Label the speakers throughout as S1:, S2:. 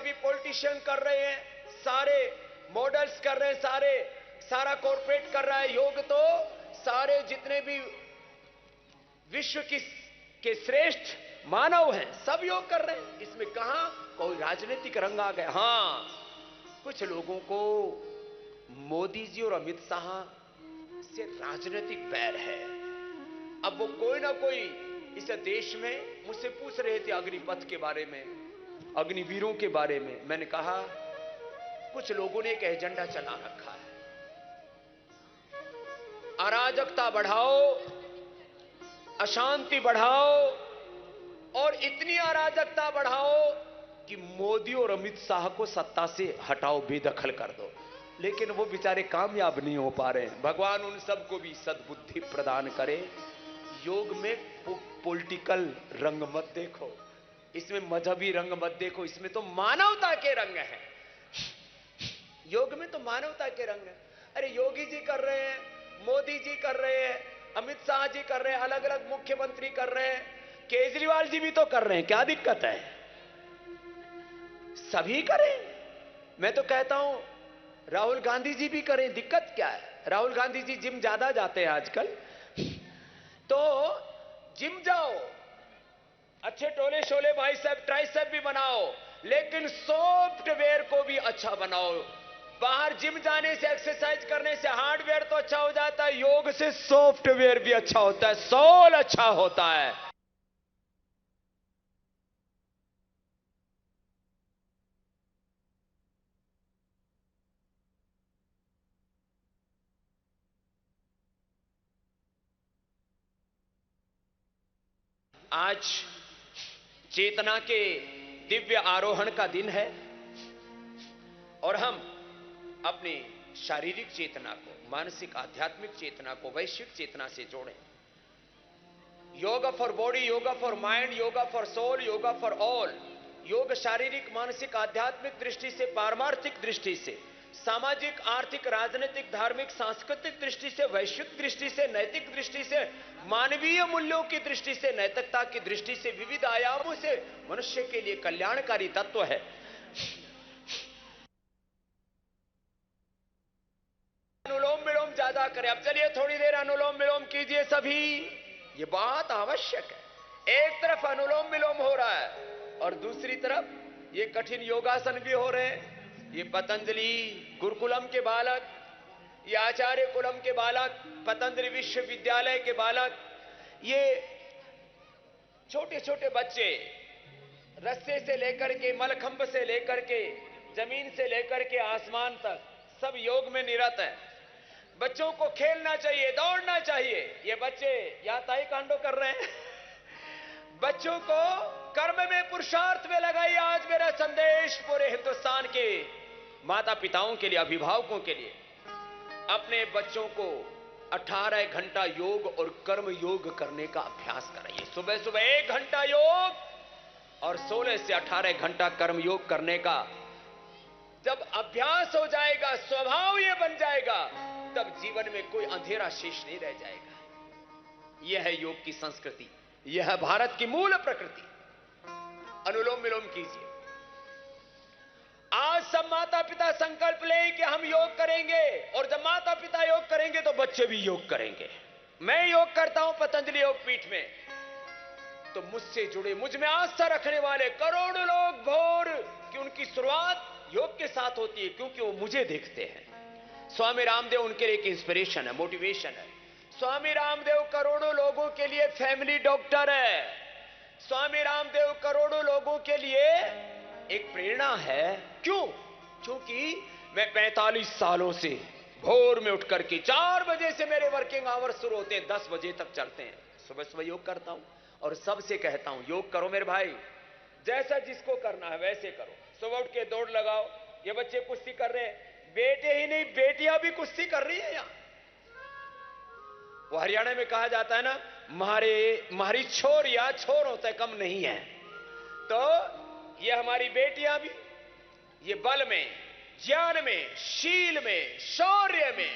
S1: भी पॉलिटिशियन कर रहे हैं, सारे मॉडल्स कर रहे हैं, सारा कॉर्पोरेट कर रहा है योग। तो सारे जितने भी विश्व के श्रेष्ठ मानव हैं सब योग कर रहे हैं। इसमें कहां कोई राजनीतिक रंग आ गया? हां, कुछ लोगों को मोदी जी और अमित शाह से राजनीतिक बैर है। अब वो कोई ना कोई इस देश में मुझसे पूछ रहे थे अग्निपथ के बारे में, अग्निवीरों के बारे में। मैंने कहा कुछ लोगों ने एक एजेंडा चला रखा है, अराजकता बढ़ाओ, अशांति बढ़ाओ और इतनी अराजकता बढ़ाओ कि मोदी और अमित शाह को सत्ता से हटाओ, बेदखल कर दो। लेकिन वो बेचारे कामयाब नहीं हो पा रहे हैं। भगवान उन सबको भी सद्बुद्धि प्रदान करे। योग में पॉलिटिकल रंग मत देखो, इसमें मजहबी रंग मत देखो, इसमें तो मानवता के रंग हैं। योग में तो मानवता के रंग हैं। अरे योगी जी कर रहे हैं, मोदी जी कर रहे हैं, अमित शाह जी कर रहे हैं, अलग अलग मुख्यमंत्री कर रहे हैं, केजरीवाल जी भी तो कर रहे हैं, क्या दिक्कत है? सभी करें। मैं तो कहता हूं राहुल गांधी जी भी करें, दिक्कत क्या है? राहुल गांधी जी जिम ज्यादा जाते हैं आजकल, तो जिम जाओ, अच्छे टोले शोले बाइसेप ट्राइसेप भी बनाओ, लेकिन सॉफ्टवेयर को भी अच्छा बनाओ। बाहर जिम जाने से, एक्सरसाइज करने से हार्डवेयर तो अच्छा हो जाता है, योग से सॉफ्टवेयर भी अच्छा होता है, सोल अच्छा होता है। आज चेतना के दिव्य आरोहण का दिन है और हम अपनी शारीरिक चेतना को, मानसिक आध्यात्मिक चेतना को वैश्विक चेतना से जोड़ें। Yoga for body, yoga for mind, yoga for soul, yoga for all. योग शारीरिक, मानसिक, आध्यात्मिक दृष्टि से, पारमार्थिक दृष्टि से, सामाजिक, आर्थिक, राजनीतिक, धार्मिक, सांस्कृतिक दृष्टि से, वैश्विक दृष्टि से, नैतिक दृष्टि से, मानवीय मूल्यों की दृष्टि से, नैतिकता की दृष्टि से, विविध आयामों से मनुष्य के लिए कल्याणकारी तत्व है। अनुलोम विलोम ज्यादा करें। अब चलिए थोड़ी देर अनुलोम विलोम कीजिए सभी, ये बात आवश्यक है। एक तरफ अनुलोम विलोम हो रहा है और दूसरी तरफ ये कठिन योगासन भी हो रहे हैं। ये पतंजलि गुरुकुलम के बालक, ये आचार्य कुलम के बालक, पतंजलि विश्वविद्यालय के बालक, ये छोटे छोटे बच्चे रस्से से लेकर के, मलखंभ से लेकर के, जमीन से लेकर के आसमान तक सब योग में निरत हैं। बच्चों को खेलना चाहिए, दौड़ना चाहिए। ये बच्चे या ताइक्वांडो कर रहे हैं। बच्चों को कर्म में, पुरुषार्थ में लगाइए। आज मेरा संदेश पूरे हिंदुस्तान के माता पिताओं के लिए, अभिभावकों के लिए, अपने बच्चों को 18 घंटा योग और कर्म योग करने का अभ्यास कराइए। सुबह सुबह 1 घंटा योग और 16 से 18 घंटा कर्म योग करने का जब अभ्यास हो जाएगा, स्वभाव ये बन जाएगा, तब जीवन में कोई अंधेरा शेष नहीं रह जाएगा। यह है योग की संस्कृति, यह है भारत की मूल प्रकृति। अनुलोम विलोम कीजिए। आज सब माता पिता संकल्प लें कि हम योग करेंगे, और जब माता पिता योग करेंगे तो बच्चे भी योग करेंगे। मैं योग करता हूं पतंजलि योग पीठ में, तो मुझसे जुड़े, मुझ में आस्था रखने वाले करोड़ों लोग भोर की उनकी शुरुआत योग के साथ होती है, क्योंकि वो मुझे देखते हैं। स्वामी रामदेव उनके लिए एक इंस्पिरेशन है, मोटिवेशन है। स्वामी रामदेव करोड़ों लोगों के लिए फैमिली डॉक्टर है। स्वामी रामदेव करोड़ों लोगों के लिए एक प्रेरणा है। क्यों? क्योंकि मैं 45 सालों से भोर में उठ करके 4 बजे से मेरे वर्किंग आवर्स शुरू होते हैं, 10 बजे तक चलते हैं। सुबह सुबह योग करता हूं और सबसे कहता हूं योग करो मेरे भाई, जैसा जिसको करना है वैसे करो। सुबह उठ के दौड़ लगाओ। ये बच्चे कुश्ती कर रहे हैं, बेटे ही नहीं बेटियां भी कुश्ती कर रही है यहां। वो हरियाणा में कहा जाता है ना, हमारी छोर या छोर होते कम नहीं है। तो ये हमारी बेटियां भी ये बल में, ज्ञान में, शील में, शौर्य में,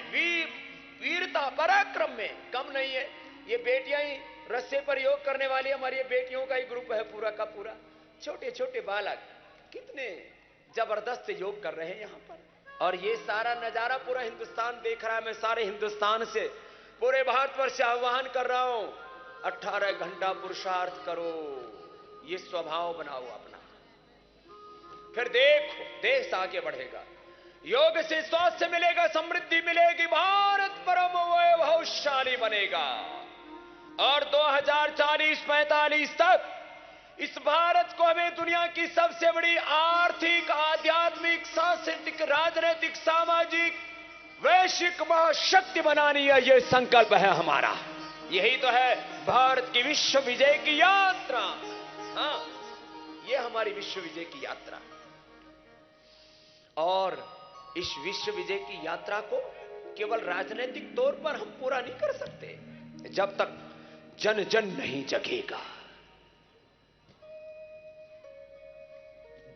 S1: वीरता, पराक्रम में कम नहीं है। ये बेटियां ही रस्से पर योग करने वाली हमारी ये बेटियों का ही ग्रुप है पूरा का पूरा। छोटे छोटे बालक, कितने जबरदस्त योग कर रहे हैं यहां पर। और ये सारा नजारा पूरा हिंदुस्तान देख रहा है। मैं सारे हिंदुस्तान से, पूरे भारतवर्ष से आह्वान कर रहा हूं, 18 घंटा पुरुषार्थ करो, ये स्वभाव बनाओ अपना, फिर देखो देश आगे बढ़ेगा। योग से स्वास्थ्य मिलेगा, समृद्धि मिलेगी, भारत परम वैभवशाली बनेगा। और 2040-45 तक इस भारत को हमें दुनिया की सबसे बड़ी आर्थिक, आध्यात्मिक, सांस्कृतिक, राजनीतिक, सामाजिक, वैश्विक महाशक्ति बनानी है। यह संकल्प है हमारा। यही तो है भारत की विश्व विजय की यात्रा। हाँ, यह हमारी विश्व विजय की यात्रा। और इस विश्व विजय की यात्रा को केवल राजनीतिक तौर पर हम पूरा नहीं कर सकते जब तक जन जन नहीं जगेगा,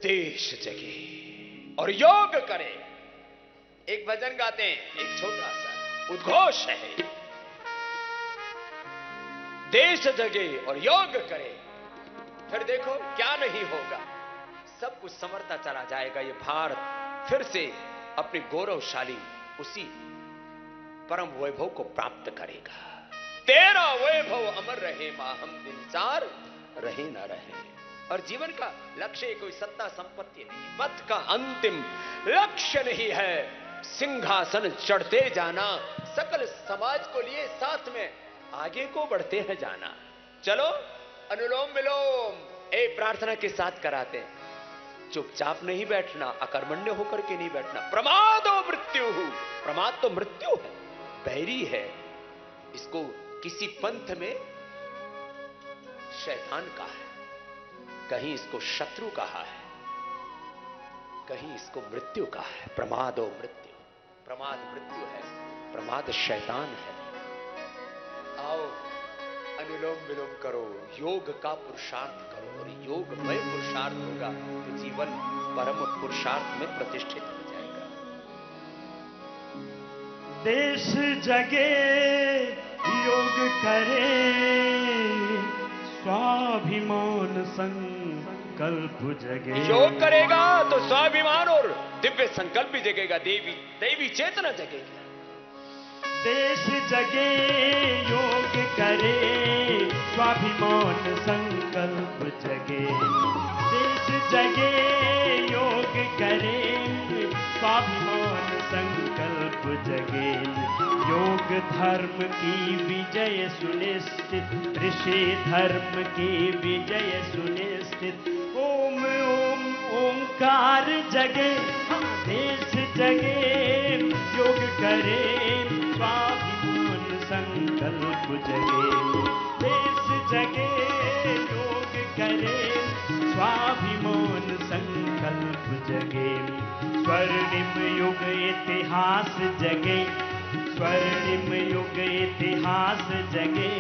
S1: देश जगे और योग करे। एक भजन गाते हैं, एक छोटा सा उद्घोष है, देश जगे और योग करे, फिर देखो क्या नहीं होगा, सब कुछ समरता चला जाएगा। ये भारत फिर से अपनी गौरवशाली उसी परम वैभव को प्राप्त करेगा। तेरा वैभव अमर रहे, माहम दिन चार रहे न रहे। और जीवन का लक्ष्य कोई सत्ता संपत्ति नहीं, पथ का अंतिम लक्ष्य नहीं है सिंहासन चढ़ते जाना, सकल समाज को लिए साथ में आगे को बढ़ते हैं जाना। चलो अनुलोम विलोम एक प्रार्थना के साथ कराते हैं। चुपचाप नहीं बैठना, अकर्मण्य होकर के नहीं बैठना। प्रमादो मृत्यु, प्रमाद तो मृत्यु है, बैरी है। इसको किसी पंथ में शैतान कहा है, कहीं इसको शत्रु कहा है, कहीं इसको मृत्यु कहा है। प्रमादो मृत्यु, प्रमाद मृत्यु है, प्रमाद शैतान है। आओ अनुलोम विलोम करो, योग का पुरुषार्थ करो, और योगमय पुरुषार्थ होगा तो जीवन परम पुरुषार्थ में प्रतिष्ठित हो जाएगा।
S2: देश जगे योग करे, स्वाभिमान संकल्प जगे।
S1: योग करेगा तो स्वाभिमान और दिव्य संकल्प भी जगेगा, देवी चेतना जगेगी।
S2: देश जगे योग करे, स्वाभिमान संकल्प जगे। देश जगे योग करे, स्वाभिमान संकल्प जगे। योग धर्म की विजय सुनिश्चित, ऋषि धर्म की विजय सुनिश्चित। ओम ओम ओंकार जगे, देश जगे योग करे, स्वाभिमान संकल्प जगे। देश जगे योग करे, स्वाभिमान संकल्प जगे। स्वर्णिम युग इतिहास जगे, स्वर्णिम युग इतिहास जगे।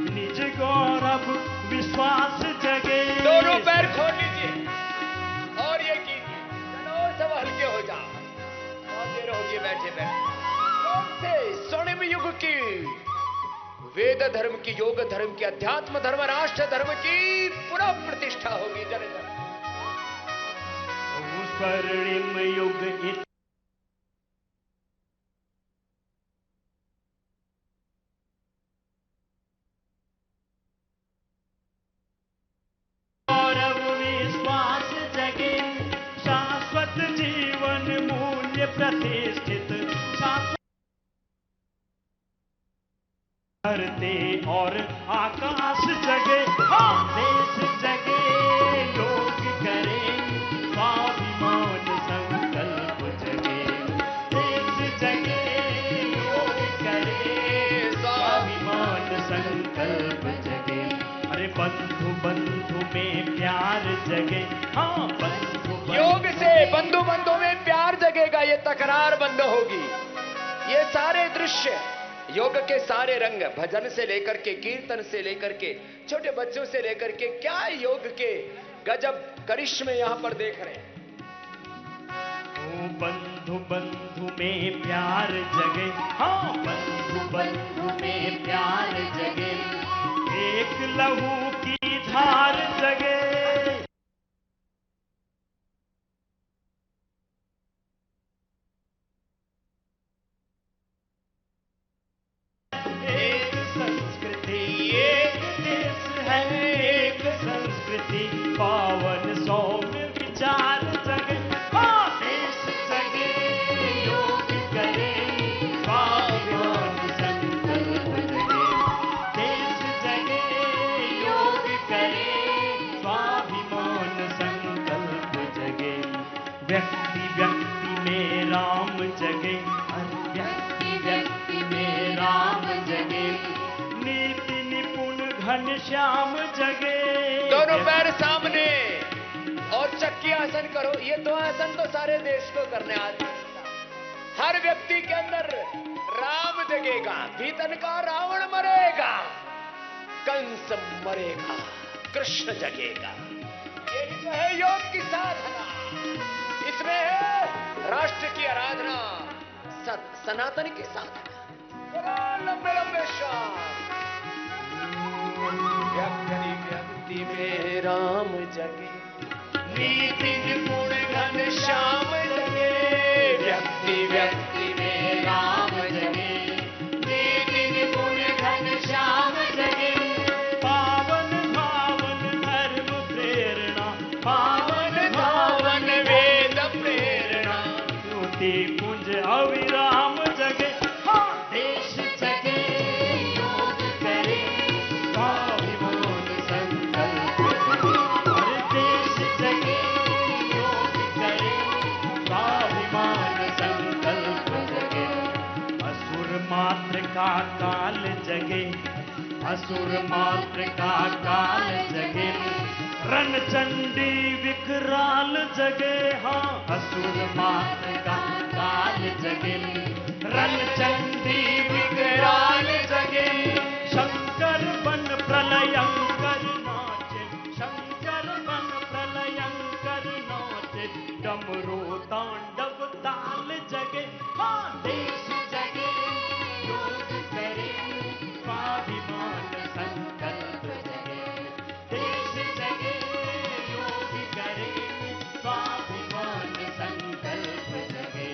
S2: निज गौरव विश्वास जगे।
S1: दोनों पैर खोल लीजिए और ये कीजिए, चलो सब हल्के हो जाओ। बहुत देर होगी बैठे बैठे। स्वर्णिम युग की, वेद धर्म की, योग धर्म की, अध्यात्म धर्म, राष्ट्र धर्म की पुनः प्रतिष्ठा होगी जन जन।
S2: स्वर्णिम युग गौरव विश्वास जगे। शाश्वत जीवन मूल्य प्रतिष्ठित, शाश्वत धरती और आकाश जगे। देश जगे योग करे, स्वाभिमान संकल्प जगे। देश जगे योग करे, स्वाभिमान संकल्प जगे। अरे बंधु बंधु में प्यार जगे। हाँ बंधु
S1: योग से बंधु बंधु में प्यार जगेगा, ये तकरार बंद होगी। ये सारे दृश्य, योग के सारे रंग, भजन से लेकर के, कीर्तन से लेकर के, छोटे बच्चों से लेकर के, क्या योग के गजब करिश्मे यहां पर देख रहे हैं।
S2: बंधु बंधु में प्यार जगे। हाँ बंधु बंधु में प्यार जगे। एक लहू की धार जगे। एक संस्कृति पावन सौम्य विचार जगे। हाँ, देश जगे योग करे स्वाभिमान संकल्प जगे। देश जगे योग करे स्वाभिमान संकल्प जगे। व्यक्ति व्यक्ति में राम जगे, व्यक्ति व्यक्ति में राम जगे। नीति निपुण घनश्याम जगे।
S1: दोनों पैर सामने और चक्की आसन करो। ये दो आसन तो सारे देश को करने आते। हर व्यक्ति के अंदर राम जगेगा, भीतर का रावण मरेगा, कंस मरेगा, कृष्ण जगेगा। यही तो है योग की साधना। इसमें है राष्ट्र की आराधना, सनातन की साधना। लंबे लंबे श्वास। व्यक्ति व्यक्ति में राम जगे, नीति निपुण घनश्याम जगे। व्यक्ति व्यक्ति में राम जगे, नीति निपुण घनश्याम जगे।
S2: पावन भावन धर्म प्रेरणा,
S1: पावन धावन वेद प्रेरणा।
S2: ज्योति कुंज अविराम जगे। हाँ, देश जगे योग करे स्वाभिमान संकल्प जगे। अरे देश जगे योग करे स्वाभिमान संकल्प जगे। असुर मात्र का काल जगे, असुर मात्र का काल जगे। रणचंडी विकराल जगे। हाँ, असुर मात्र का काल जगे। रणचंडी विकराल जगे। शंकर बन प्रलयंकर नाचे, शंकर बन प्रलयंकर नाचे। डमरू तांडव ताल जगे। हाँ, देश जगे योग करे स्वाभिमान संकल्प जगे। देश जगे योग करे स्वाभिमान संकल्प जगे।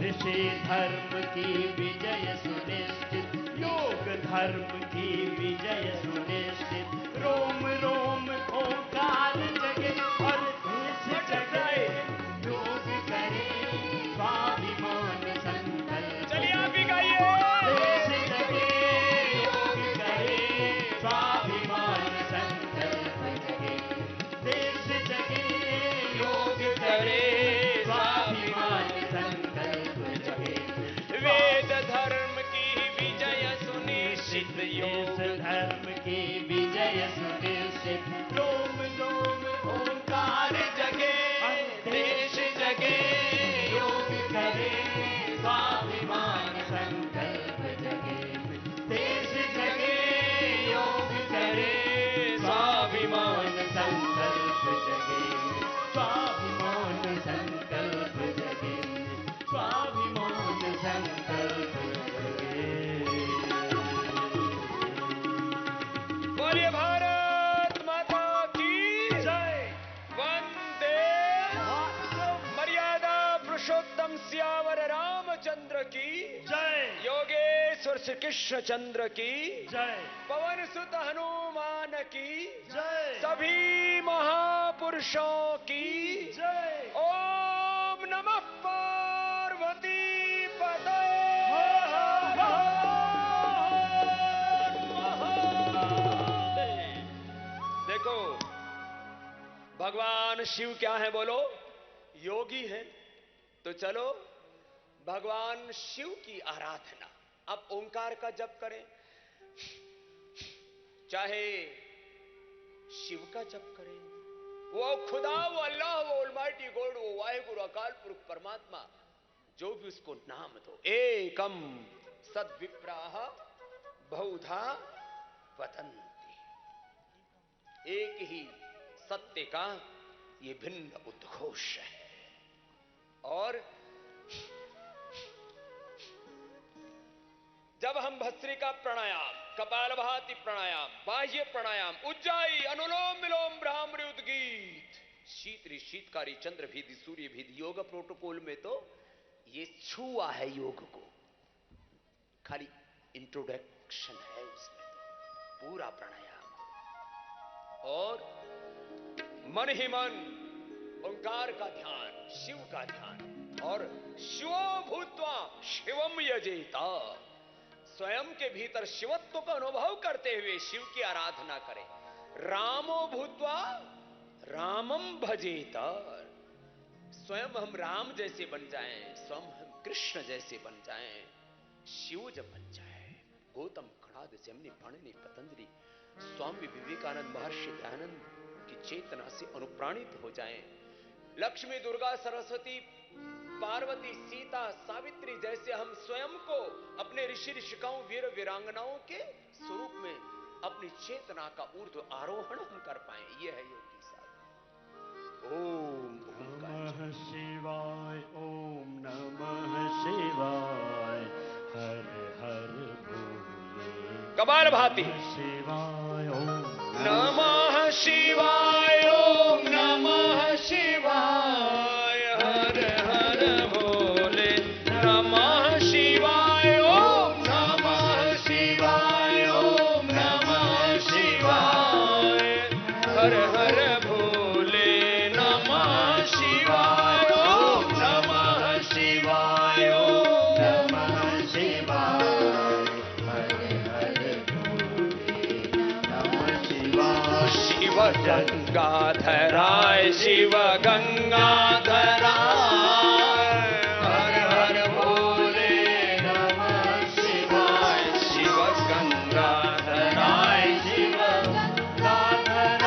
S2: ऋषि धर्म की विजय सुनिश्चित, योग धर्म की विजय सुनिश्चित। रोम रोम ओंकार जगे और देश जगे योग करे स्वाभिमान संकल्प।
S1: चलिए आप भी गाइए।
S2: देश जगे योग करे स्वाभिमान संकल्प जगे। देश जगे योग करे स्वाभिमान संकल्प जगे।
S1: वेद धर्म की विजय सुनिश्चित,
S2: देश धर्म की विजय सुनिश्चित। रोम रोम ओंकार जगे, देश जगे योग करे स्वाभिमान संकल्प जगे। देश जगे योग करे स्वाभिमान संकल्प जगे। स्वाभिमान संकल्प जगे, स्वाभिमान संकल्प जगे।
S1: बोलिए भारत माता की जय। वंदे मर्यादा पुरुषोत्तम सियावर रामचंद्र की
S2: जय
S1: योगेश्वर श्री कृष्ण चंद्र की
S2: जय
S1: पवन सुत हनुमान की
S2: जय
S1: सभी महापुरुषों की
S2: जय।
S1: ओम नमः पार्वती पतये। देखो भगवान शिव क्या है बोलो? योगी है। तो चलो भगवान शिव की आराधना। अब ओंकार का जप करें, चाहे शिव का जप करें, वो खुदा, वो अल्लाह, वो ऑलमाइटी गॉड, वो वाहिगुरु अकाल पुरुष परमात्मा, जो भी उसको नाम दो। एकम सद्विप्राह बहुधा वदन्ति। एक ही सत्य का ये भिन्न उद्घोष है। और जब हम भस्त्रिका प्राणायाम, कपालभाति प्राणायाम, बाह्य प्राणायाम, उज्जाई, अनुलोम विलोम, भ्रामरी, उद्गीत, शीतरी, शीतकारी, चंद्र भीधि, सूर्य भीधि, योग प्रोटोकॉल में तो ये छुआ है योग को, खाली इंट्रोडक्शन है उसमें, तो पूरा प्राणायाम। और मन ही मन ओंकार का ध्यान, शिव का ध्यान, और शिवो भूत्वा शिवम यजेता, स्वयं के भीतर शिवत्व का अनुभव करते हुए शिव की आराधना करें। रामो भूत्वा रामम भजेता, स्वयं हम राम जैसे बन जाएं, स्वयं हम कृष्ण जैसे बन जाएं, शिव जब बन जाए। गौतम खड़ाद जमनी पाणिनि पतंजलि स्वामी विवेकानंद महर्षि दयानंद की चेतना से अनुप्राणित हो जाएं। लक्ष्मी, दुर्गा, सरस्वती, पार्वती, सीता, सावित्री जैसे हम स्वयं को अपने ऋषि ऋषिकाओं, वीर वीरांगनाओं के स्वरूप में अपनी चेतना का ऊर्ध्व आरोहण हम कर पाए। यह है योगी साधना। ओम
S2: नमः शिवाय, ओम नमः शिवाय, हर हर भोले।
S1: कपाल भाती
S2: शिवाय, ओम
S1: नमः शिवाय, ओम नमः शिवाय, हर हर भोले। नमः शिवाय, ओम नमः शिवाय, ओम नमः शिवाय, हर हर भोले। नमः शिवाय, ओम नमः शिवाय, ओम
S2: नमः शिवाय, हर हर भोले। नमः शिवाय,
S1: शिव गंगाधराय, शिव गंगाधराय, हर हर भोले।
S2: नमः शिवाय,
S1: शिव गंगाधराय,
S2: शिव गंगाधराय,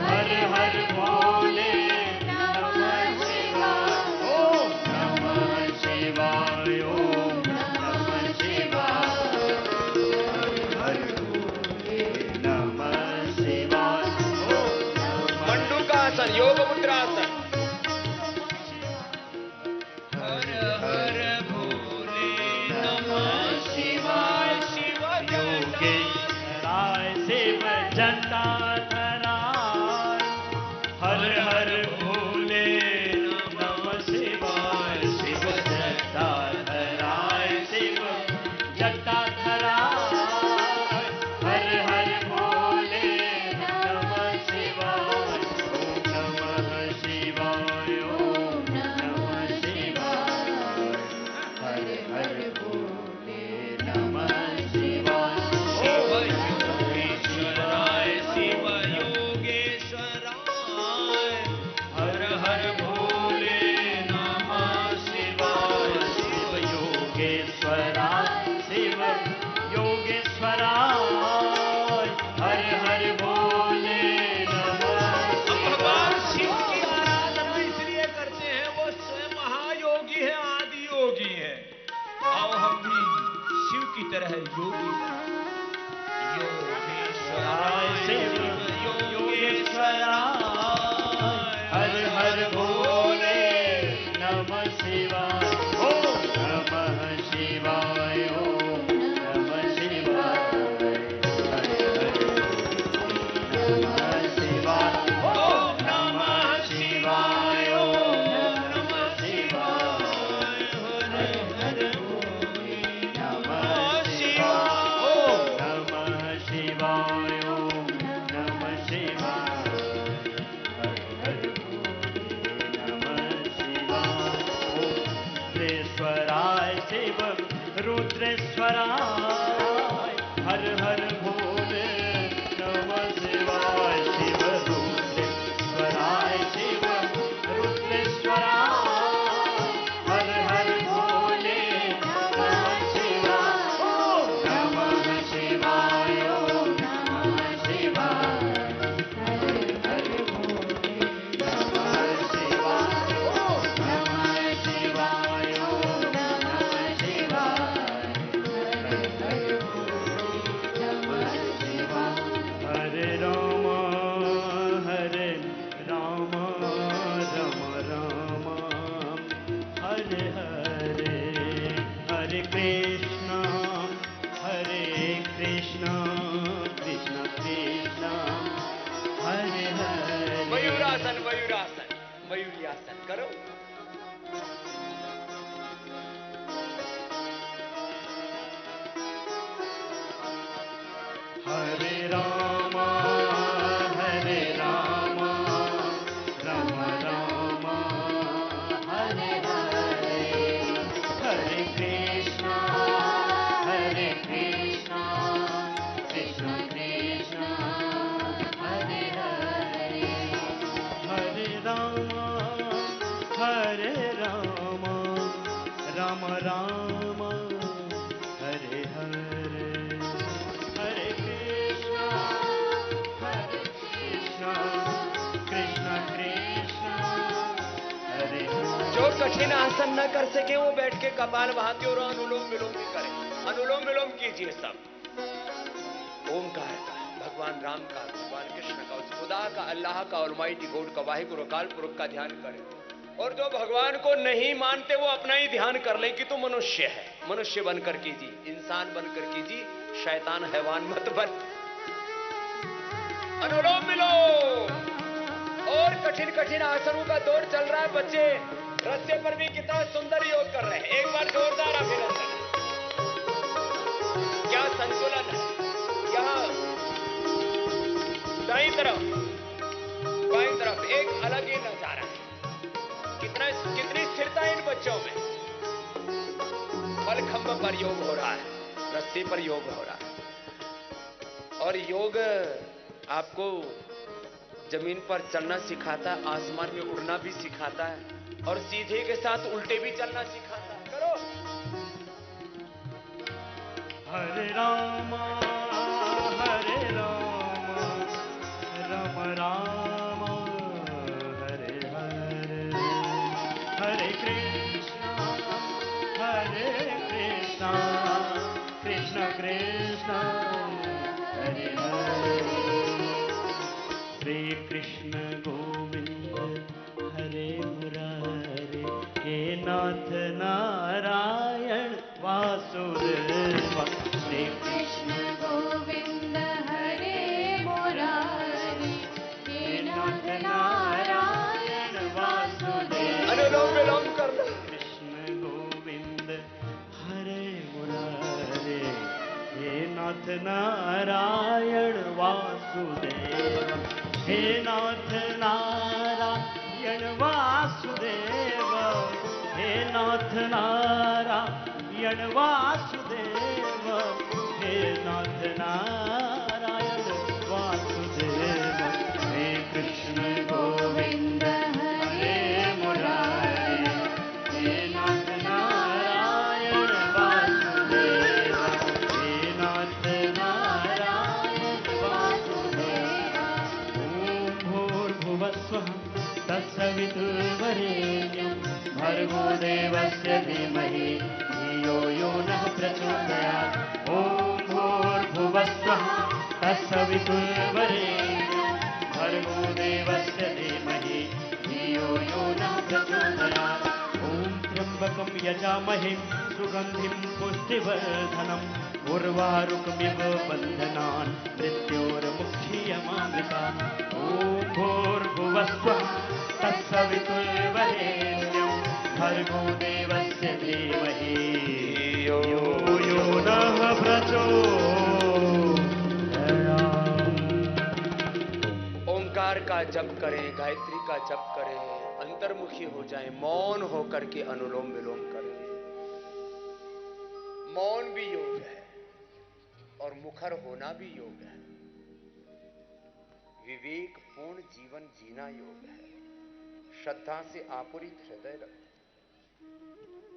S2: हर हर भोले। नमः शिवाय, ओम नमः शिवाय, ओम नमः शिवाय, हर हर भोले। नमः शिवाय, ओम
S1: मंडूकासन, योग मुद्रासन, हर हर भोले। नमः शिवाय, शिव
S2: योगेश्वराय, शिव जटाधराय, हर हर भोले। नमः शिवाय, शिव जटाधराय, शिव जटाधराय, हर हर भोले। नमः शिवाय, ओम नमः शिवाय, ओम नमः शिवाय, हर हर भोले। नमः शिवाय,
S1: शिव योगेश्वराय, शिव योगेश्वराय,
S2: हर हर भोले। नमः शिवाय, शिव योगेश्वराय, शिव योगेश्वराय, हर हर भोले। नमः
S1: हम भगवान शिव की आराधना इसलिए करते हैं, वो स्वयं महायोगी है, आदि योगी है। आओ हम भी शिव की तरह योगी बने। योगेश्वराय,
S2: शिव
S1: शिव
S2: योगेश्वराय, हर हर भोले। नमः शिवाय, ओम नमः शिवाय, ओम नमः शिवाय, हर हर भोले। नमः शिवाय, ओम नमः शिवाय, ओम नमः शिवाय, हर हर भोले। नमः शिवाय, ओम नमः शिवाय, ओम नमः शिवाय, हर हर भोले। नमः शिवाय, ओम रुद्रेश्वराय, शिव रुद्रेश्वराय, हर हर भोले। नमः शिवाय, शिव रुद्रेश्वराय, शिव रुद्रेश्वराय, हर हर भोले। नमः शिवाय, ओम नमः शिवाय, ओम नमः शिवाय, हर हर भोले। नमः शिवाय, ओम नमः शिवाय, ओम नमः शिवाय, हर हर भोले। नमः शिवाय, हरे राम, हरे राम, राम राम, हरे हरे, हरे कृष्ण, कृष्ण कृष्ण, हरे हरे।
S1: मयूरासन, मयूरासन, मयूरियासन करो।
S2: हरे राम,
S1: कठिन आसन न कर सके वो बैठ के कपाल भाती और अनुलोम विलोम भी करे। अनुलोम विलोम कीजिए सब। ओमकार का, भगवान राम का, भगवान कृष्ण का, उस खुदा का, अल्लाह का, ऑलमाइटी गॉड का, वाहिगुरु अकाल पुरख का ध्यान करें। और जो भगवान को नहीं मानते वो अपना ही ध्यान कर लें कि तू मनुष्य है, मनुष्य बनकर कीजिए, इंसान बनकर कीजिए, शैतान हैवान मत बन। अनुलोम विलोम और कठिन कठिन आसनों का दौर चल रहा है। बच्चे रस्ते पर भी कितना सुंदर योग कर रहे हैं। एक बार जोरदार अभिनंदन। क्या संतुलन है। यहाँ दाईं तरफ बाईं तरफ एक अलग ही नजारा है। कितनी स्थिरता है इन बच्चों में। मलखंभ पर योग हो रहा है, रस्सी पर योग हो रहा है। और योग आपको जमीन पर चलना सिखाता है, आसमान में उड़ना भी सिखाता है और सीधे के साथ उल्टे भी चलना सिखाता है। करो।
S2: हरे राम राम राम हरे हरे, हरे कृष्णा कृष्ण कृष्ण हरे हरे, श्री कृष्ण गोविंद हरे मुरारे, हे नाथ नारायण वासुदेव। श्री
S3: कृष्ण गोविंद हरे मुरारे, हे नाथ नारायण वासुदेव।
S1: अनुलोम विलोम करना।
S2: कृष्ण गोविंद हरे मुरारे, हे नाथ नारायण वासुदेव, हे नाथ नारायण वासुदेव, हे नाथ नारायण वासुदेव, हे नाथ नारायण वासुदेव। हे कृष्ण गोविंद हरे मुरारे, हे नाथ नारायण वासुदेव, हे नाथ नारायण वासुदेव। ओम भूर्भुवस्वः तत्सवितुर्वरेण्यं, भर्गो देवस्य धीमहि धियो यो नः प्रचोदयात्। ओम भूर्भुवस्वः तत्सवितुर्वरेण्यं, भर्गो देवस्य धीमहि धियो यो नः प्रचोदयात्। ओम त्र्यंबकं यजामहे सुगंधिं पुष्टिवर्धनम्, उर्वारुकमिव बन्धनान् मृत्योर्मुक्षीयमामृतात्। ओम भूर्भुवस्वः तत्सवितुर्वरेण्यं, भर्गो देवस्य धीमहि धियो यो नः प्रचोदयात्।
S1: ओंकार का जप करें, गायत्री का जप करें, अंतर्मुखी हो जाएं, मौन होकर के अनुलोम विलोम करें। मौन भी योग है और मुखर होना भी योग है। विवेक पूर्ण जीवन जीना योग है। श्रद्धा से आपुरित हृदय रखो,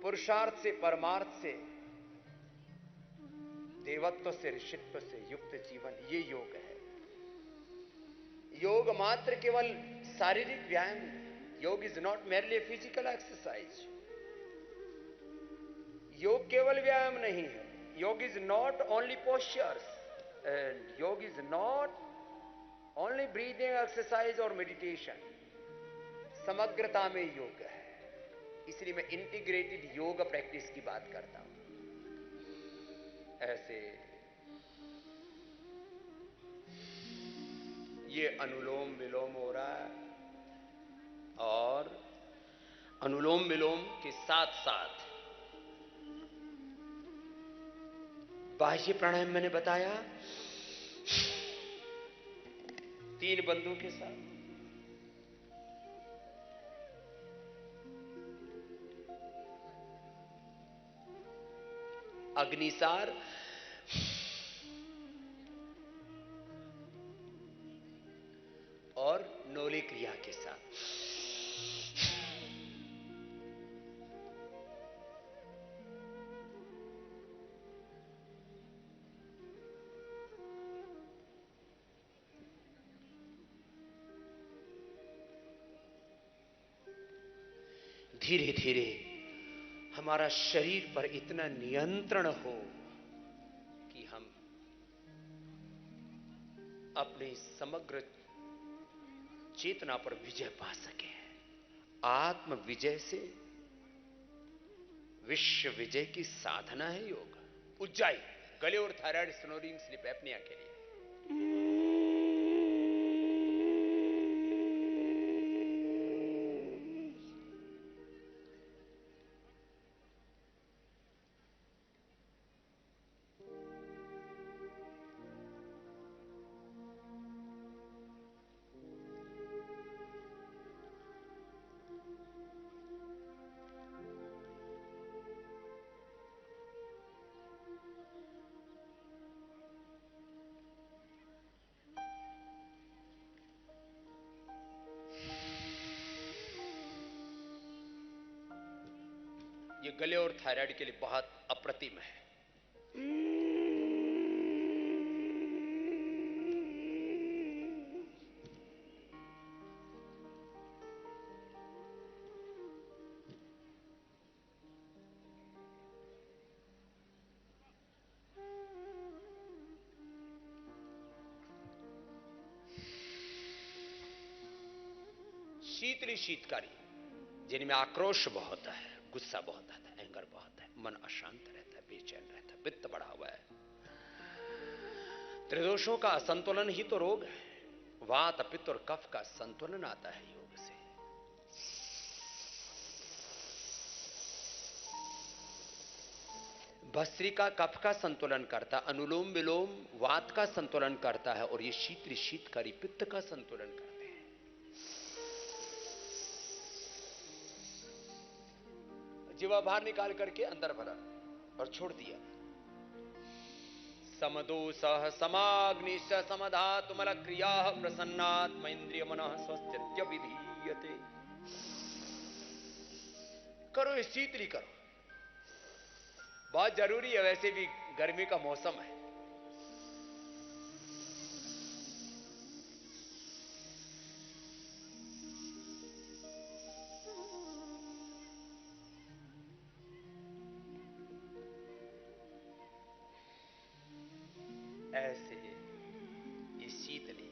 S1: पुरुषार्थ से परमार्थ से, देवत्व से ऋषित्व से युक्त जीवन, ये योग है। योग मात्र केवल शारीरिक व्यायाम नहीं। Yoga is not merely a physical exercise. योग केवल व्यायाम नहीं है। Yoga is not only postures, and yoga is not only breathing exercise और मेडिटेशन। समग्रता में योग है। इसलिए मैं इंटीग्रेटेड योग प्रैक्टिस की बात करता हूं। ऐसे ये अनुलोम विलोम हो रहा है और अनुलोम विलोम के साथ साथ बाह्य प्राणायाम मैंने बताया 3 बंदों के साथ। अग्निसार, और नोले क्रिया के साथ। धीरे धीरे हमारा शरीर पर इतना नियंत्रण हो कि हम अपनी समग्र चेतना पर विजय पा सके। आत्म विजय से विश्व विजय की साधना है योग। उज्जाई गले और थायराइड स्नोरिंग स्लीप एपनिया के लिए। ये गले और थायराइड के लिए बहुत अप्रतिम है। शीतली शीतकारी, जिनमें आक्रोश बहुत है, गुस्सा बहुत आता है, एंगर बहुत है, मन अशांत रहता है, बेचैन रहता है, पित्त बढ़ा हुआ है। त्रिदोषों का असंतुलन ही तो रोग है। वात पित्त और कफ का संतुलन आता है योग से। भस्त्रिका कफ का संतुलन करता, अनुलोम विलोम वात का संतुलन करता है, और ये शीतली शीतकारी पित्त का संतुलन करता है। जीवा बाहर निकाल करके अंदर भरा और छोड़ दिया। समदोषः समाग्निश्च समधातुमल क्रिया प्रसन्नात्म इंद्रिय मनः स्वस्थ्य विधीयते। करो, ये शीतली करो, बहुत जरूरी है। वैसे भी गर्मी का मौसम है। ऐसे ये शीतली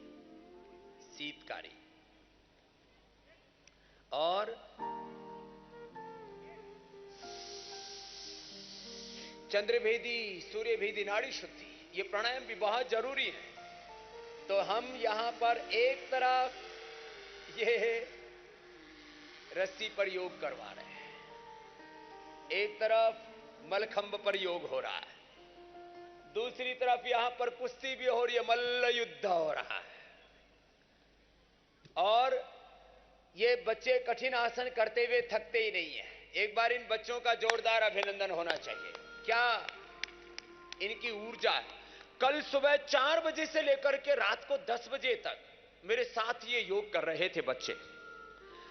S1: शीतकारी और चंद्रभेदी सूर्यभेदी नाड़ी शुद्धि, ये प्राणायाम भी बहुत जरूरी है। तो हम यहां पर एक तरफ ये रस्सी पर योग करवा रहे हैं, एक तरफ मलखंब पर योग हो रहा है, दूसरी तरफ यहां पर कुश्ती भी हो रही है, मल्ल युद्ध हो रहा है। और ये बच्चे कठिन आसन करते हुए थकते ही नहीं है। एक बार इन बच्चों का जोरदार अभिनंदन होना चाहिए। क्या इनकी ऊर्जा है। कल सुबह 4 बजे से लेकर के रात को 10 बजे तक मेरे साथ ये योग कर रहे थे बच्चे।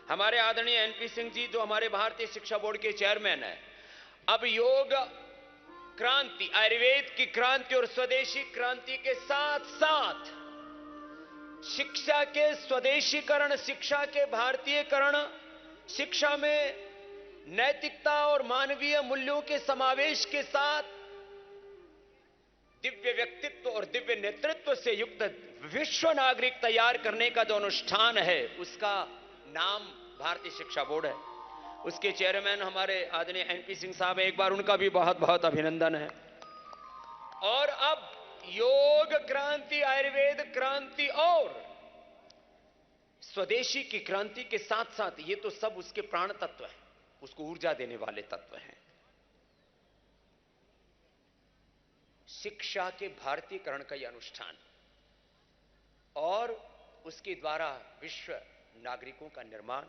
S1: हमारे आदरणीय एनपी सिंह जी, जो हमारे भारतीय शिक्षा बोर्ड के चेयरमैन हैं, अब योग क्रांति, आयुर्वेद की क्रांति और स्वदेशी क्रांति के साथ साथ शिक्षा के स्वदेशीकरण, शिक्षा के भारतीयकरण, शिक्षा में नैतिकता और मानवीय मूल्यों के समावेश के साथ दिव्य व्यक्तित्व और दिव्य नेतृत्व से युक्त विश्व नागरिक तैयार करने का जो अनुष्ठान है, उसका नाम भारतीय शिक्षा बोर्ड है। उसके चेयरमैन हमारे आदरणीय एनपी सिंह साहब, एक बार उनका भी बहुत बहुत अभिनंदन है। और अब योग क्रांति, आयुर्वेद क्रांति और स्वदेशी की क्रांति के साथ साथ ये तो सब उसके प्राण तत्व हैं, उसको ऊर्जा देने वाले तत्व हैं। शिक्षा के भारतीयकरण का यह अनुष्ठान और उसके द्वारा विश्व नागरिकों का निर्माण,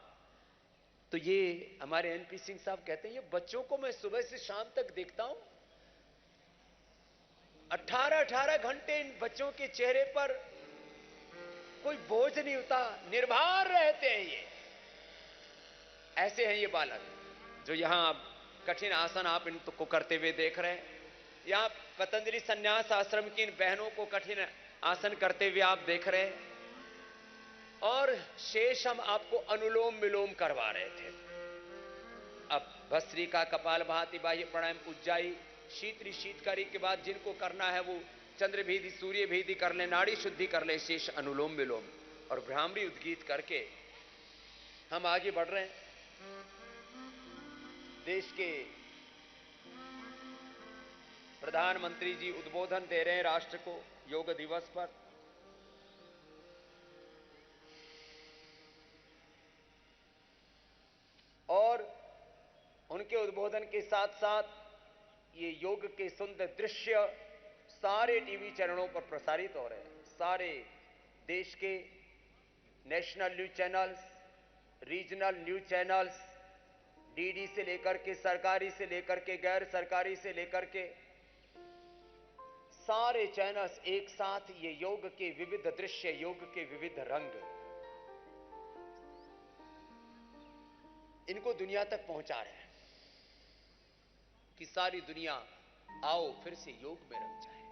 S1: तो ये हमारे एनपी सिंह साहब कहते हैं, ये बच्चों को मैं सुबह से शाम तक देखता हूं, 18-18 घंटे इन बच्चों के चेहरे पर कोई बोझ नहीं होता, निर्भर रहते हैं। ये ऐसे हैं ये बालक, जो यहां आप कठिन आसन आप इनको करते हुए देख रहे हैं। यहां पतंजलि संन्यास आश्रम की इन बहनों को कठिन आसन करते हुए आप देख रहे हैं। और शेष हम आपको अनुलोम विलोम करवा रहे थे। भस्त्रिका, कपाल भाति, बाह्य प्राणायाम, उज्जाई, शीतली, शीतकारी के बाद जिनको करना है वो चंद्र भेदी, सूर्य भेदी कर ले, नाड़ी शुद्धि कर ले, शेष अनुलोम विलोम और भ्रामरी उद्गीत करके हम आगे बढ़ रहे हैं। देश के प्रधानमंत्री जी उद्बोधन दे रहे हैं राष्ट्र को योग दिवस पर। और उनके उद्बोधन के साथ साथ ये योग के सुंदर दृश्य सारे टीवी चैनलों पर प्रसारित हो रहे हैं। सारे देश के national news channels, regional news channels, DD से लेकर के, सरकारी से लेकर के, गैर सरकारी से लेकर के सारे चैनल्स एक साथ ये योग के विविध दृश्य, योग के विविध रंग इनको दुनिया तक पहुंचा रहे हैं कि सारी दुनिया आओ फिर से योग में रम जाए।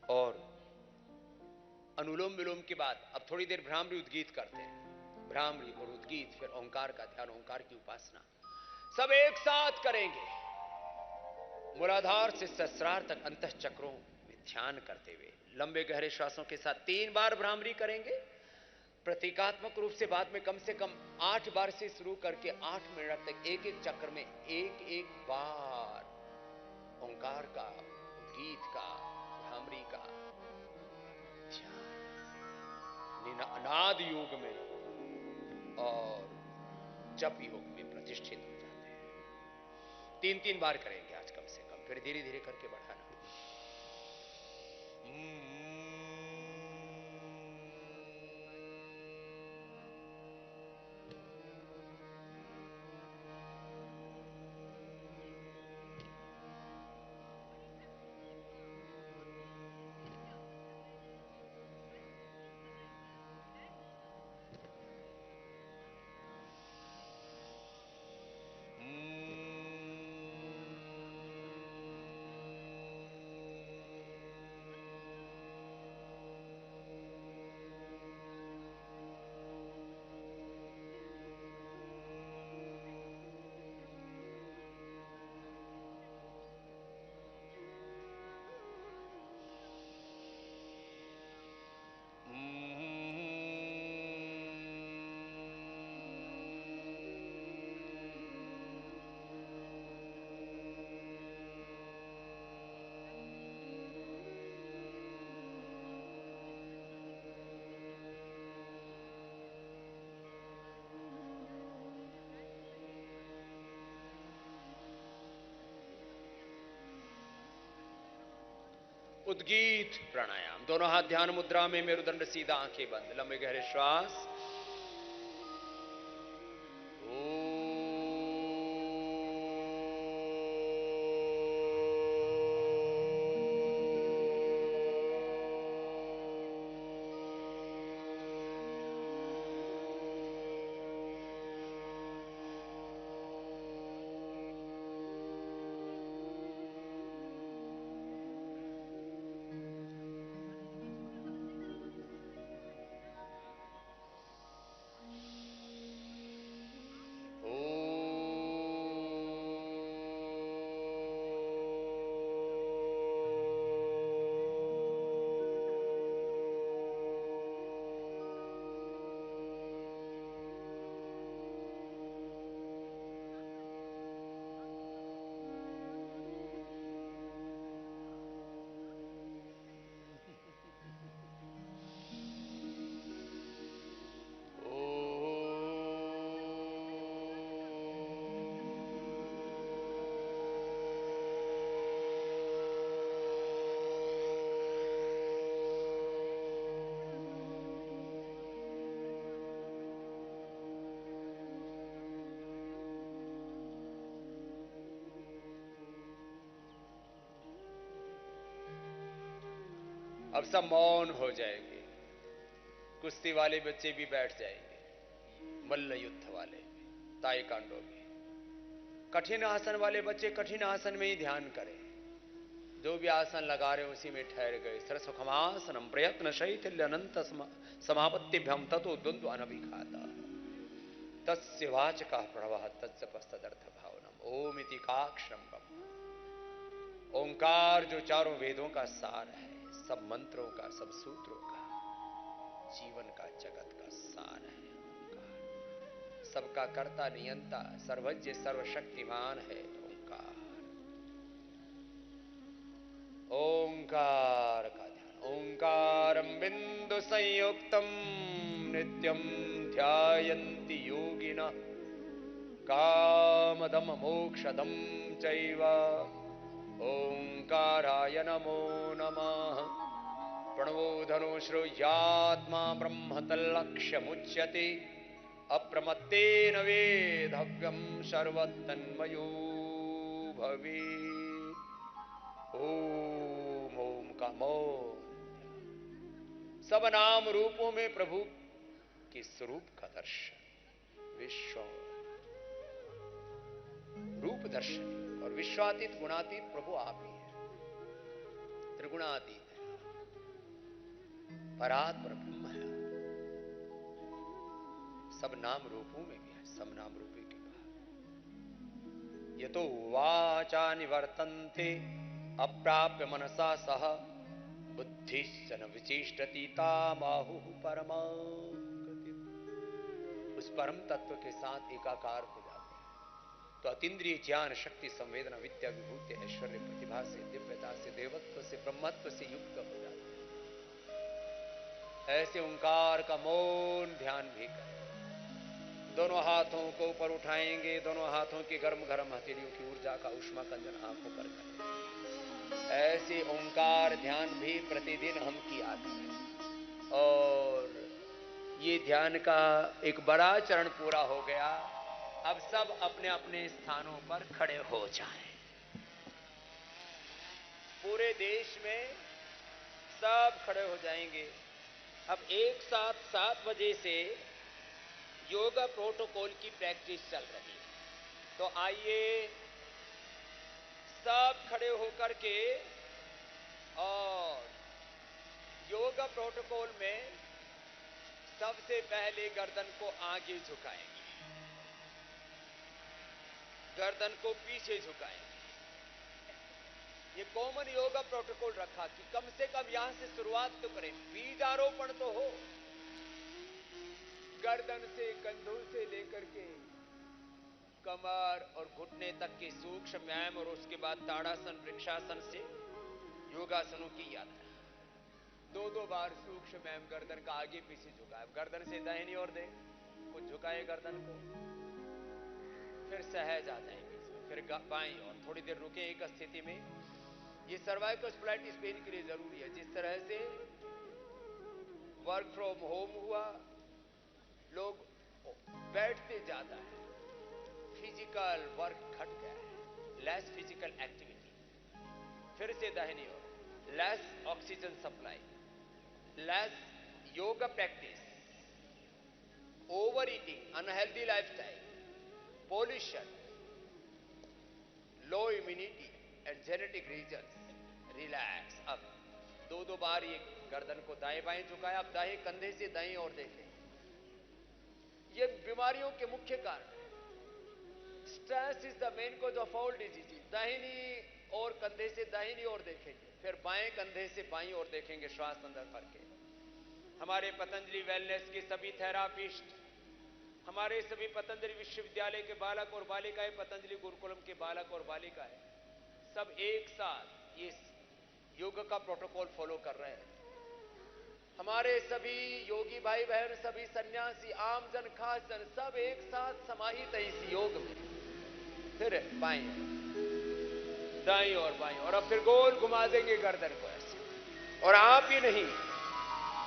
S1: और अनुलोम विलोम के बाद अब थोड़ी देर भ्रामरी उद्गीत करते हैं। भ्रामरी और उद्गीत, फिर ओंकार का ध्यान, ओंकार की उपासना सब एक साथ करेंगे। मूलाधार से सहस्रार तक अंतः चक्रों में ध्यान करते हुए लंबे गहरे श्वासों के साथ 3 बार भ्रामरी करेंगे। प्रतीकात्मक रूप से बाद में कम से कम 8 बार से शुरू करके 8 मिनट तक एक एक चक्र में एक एक बार ओंकार का, उद्गीत का, भ्रामरी का ध्यान नाद योग में और जप योग में प्रतिष्ठित हो जाते हैं। 3-3 बार करेंगे आज कम से कम, फिर धीरे धीरे करके बढ़ाना। उद्गीत प्राणायाम, दोनों हाथ ध्यान मुद्रा में, मेरुदंड सीधा, आंखें बंद, लंबे गहरे श्वास। अब सब मौन हो जाएंगे। कुश्ती वाले बच्चे भी बैठ जाएंगे, मल्ल युद्ध वाले, ताइक्वांडो में कठिन आसन वाले बच्चे कठिन आसन में ही ध्यान करें। जो भी आसन लगा रहे उसी में ठहर गए। सरसुखमासनम प्रयत्न शैथिल्य अनंत समापत्तिभ्यम ततो द्वंद्व अनभिघाता। तस्य वाचकः प्रणवः तत्सपस्तदर्थ भावनम। ओम इति काक्षरम ब्रह्म। ओंकार जो चारों वेदों का सार है, सब मंत्रों का, सब सूत्रों का, जीवन का, जगत का सार है ओंकार। सबका कर्ता नियंता, सर्वज्ञ सर्वशक्तिमान है ओंकार। ओंकार का ध्यान। ओंकारम बिंदु संयुक्तम नित्यम ध्यायन्ति योगिनः कामदम मोक्षदम चैव। ओंकाराय नमो नमः। प्रणवो धनु श्रूयात्मा ब्रह्म तल्लक्ष्यमुच्यते। अप्रमत्तेन वेधव्यं सर्वतन्मयो भवेत्। ओम ओम का मौन। सब नाम रूपों में प्रभु के स्वरूप का दर्शन, विश्व रूप दर्शन और विश्वातीत गुणातीत प्रभु आप ही हैं। त्रिगुणातीत है, परात्पर ब्रह्म है। सब नाम रूपों में भी है, सब नाम रूपे के बाहर। यतो वाचा निवर्तन्ते अप्राप्य मनसा सह बुद्धिश्चन विचेष्टति तामाहुः परमां गतिम्। उस परम तत्व के साथ एकाकार हो जाते हैं तो अतीन्द्रिय ज्ञान शक्ति संवेदना विद्या विभूति ऐश्वर्य प्रतिभा से, दिव्यता से, देवत्व से, ब्रह्मत्व से युक्त हो जाते हैं। ऐसे ओंकार का मौन ध्यान भी करें। दोनों हाथों को ऊपर उठाएंगे, दोनों हाथों की गर्म गर्म हथेलियों की ऊर्जा का उष्मा कंजन आंखों पर करें। ऐसे ओंकार ध्यान भी प्रतिदिन हम किया करें। और ये ध्यान का एक बड़ा चरण पूरा हो गया। अब सब अपने अपने स्थानों पर खड़े हो जाएं। पूरे देश में सब खड़े हो जाएंगे। अब एक साथ 7 बजे से योगा प्रोटोकॉल की प्रैक्टिस चल रही है। तो आइए सब खड़े होकर के और योगा प्रोटोकॉल में सबसे पहले गर्दन को आगे झुकाएंगे, गर्दन को पीछे झुकाएंगे। ये कॉमन योगा प्रोटोकॉल रखा कि कम से कम यहां से शुरुआत तो करें, बीजारोपण तो हो। गर्दन से, कंधों से लेकर के कमर और घुटने तक के सूक्ष्म व्यायाम और उसके बाद ताड़ासन वृक्षासन से योगासनों की यात्रा। 2-2 बार सूक्ष्म व्यायाम गर्दन का आगे पीछे झुकाए। गर्दन से दाहिनी ओर दे, कुछ झुकाए गर्दन को, फिर सहज आ जाए बीच में, फिर बाईं ओर थोड़ी देर रुके एक स्थिति में। ये सर्वाइकल स्प्लाइटिस पेन के लिए जरूरी है। जिस तरह से वर्क फ्रॉम होम हुआ, लोग बैठते ज्यादा है, फिजिकल वर्क घट गया है, लेस फिजिकल एक्टिविटी। फिर से दाहिनी ओर, less oxygen supply, less yoga practice, over eating, unhealthy lifestyle, pollution, low immunity and genetic reason. Relax. अब 2-2 बार ये गर्दन को दाएं बाएं झुकाया। अब दाएं कंधे से दाएं ओर देखें। ये बीमारियों के मुख्य कारण है। Stress is the main cause of all disease. दाहिनी और कंधे से दाहिनी ओर देखेंगे, फिर बाएं कंधे से बाईं ओर देखेंगे, श्वास अंदर भर के। हमारे पतंजलि वेलनेस के सभी थेरापिस्ट, हमारे सभी पतंजलि विश्वविद्यालय के बालक और बालिकाएं, पतंजलि गुरुकुलम के बालक और बालिकाएं, सब एक साथ ये योग का प्रोटोकॉल फॉलो कर रहे हैं। हमारे सभी योगी भाई बहन, सभी सन्यासी, आम जन, खास जन, सब एक साथ समाहित है इस योग में। फिर बाएं दाईं और बाईं, और अब फिर गोल घुमा देंगे गर्दन को ऐसे। और आप ही नहीं,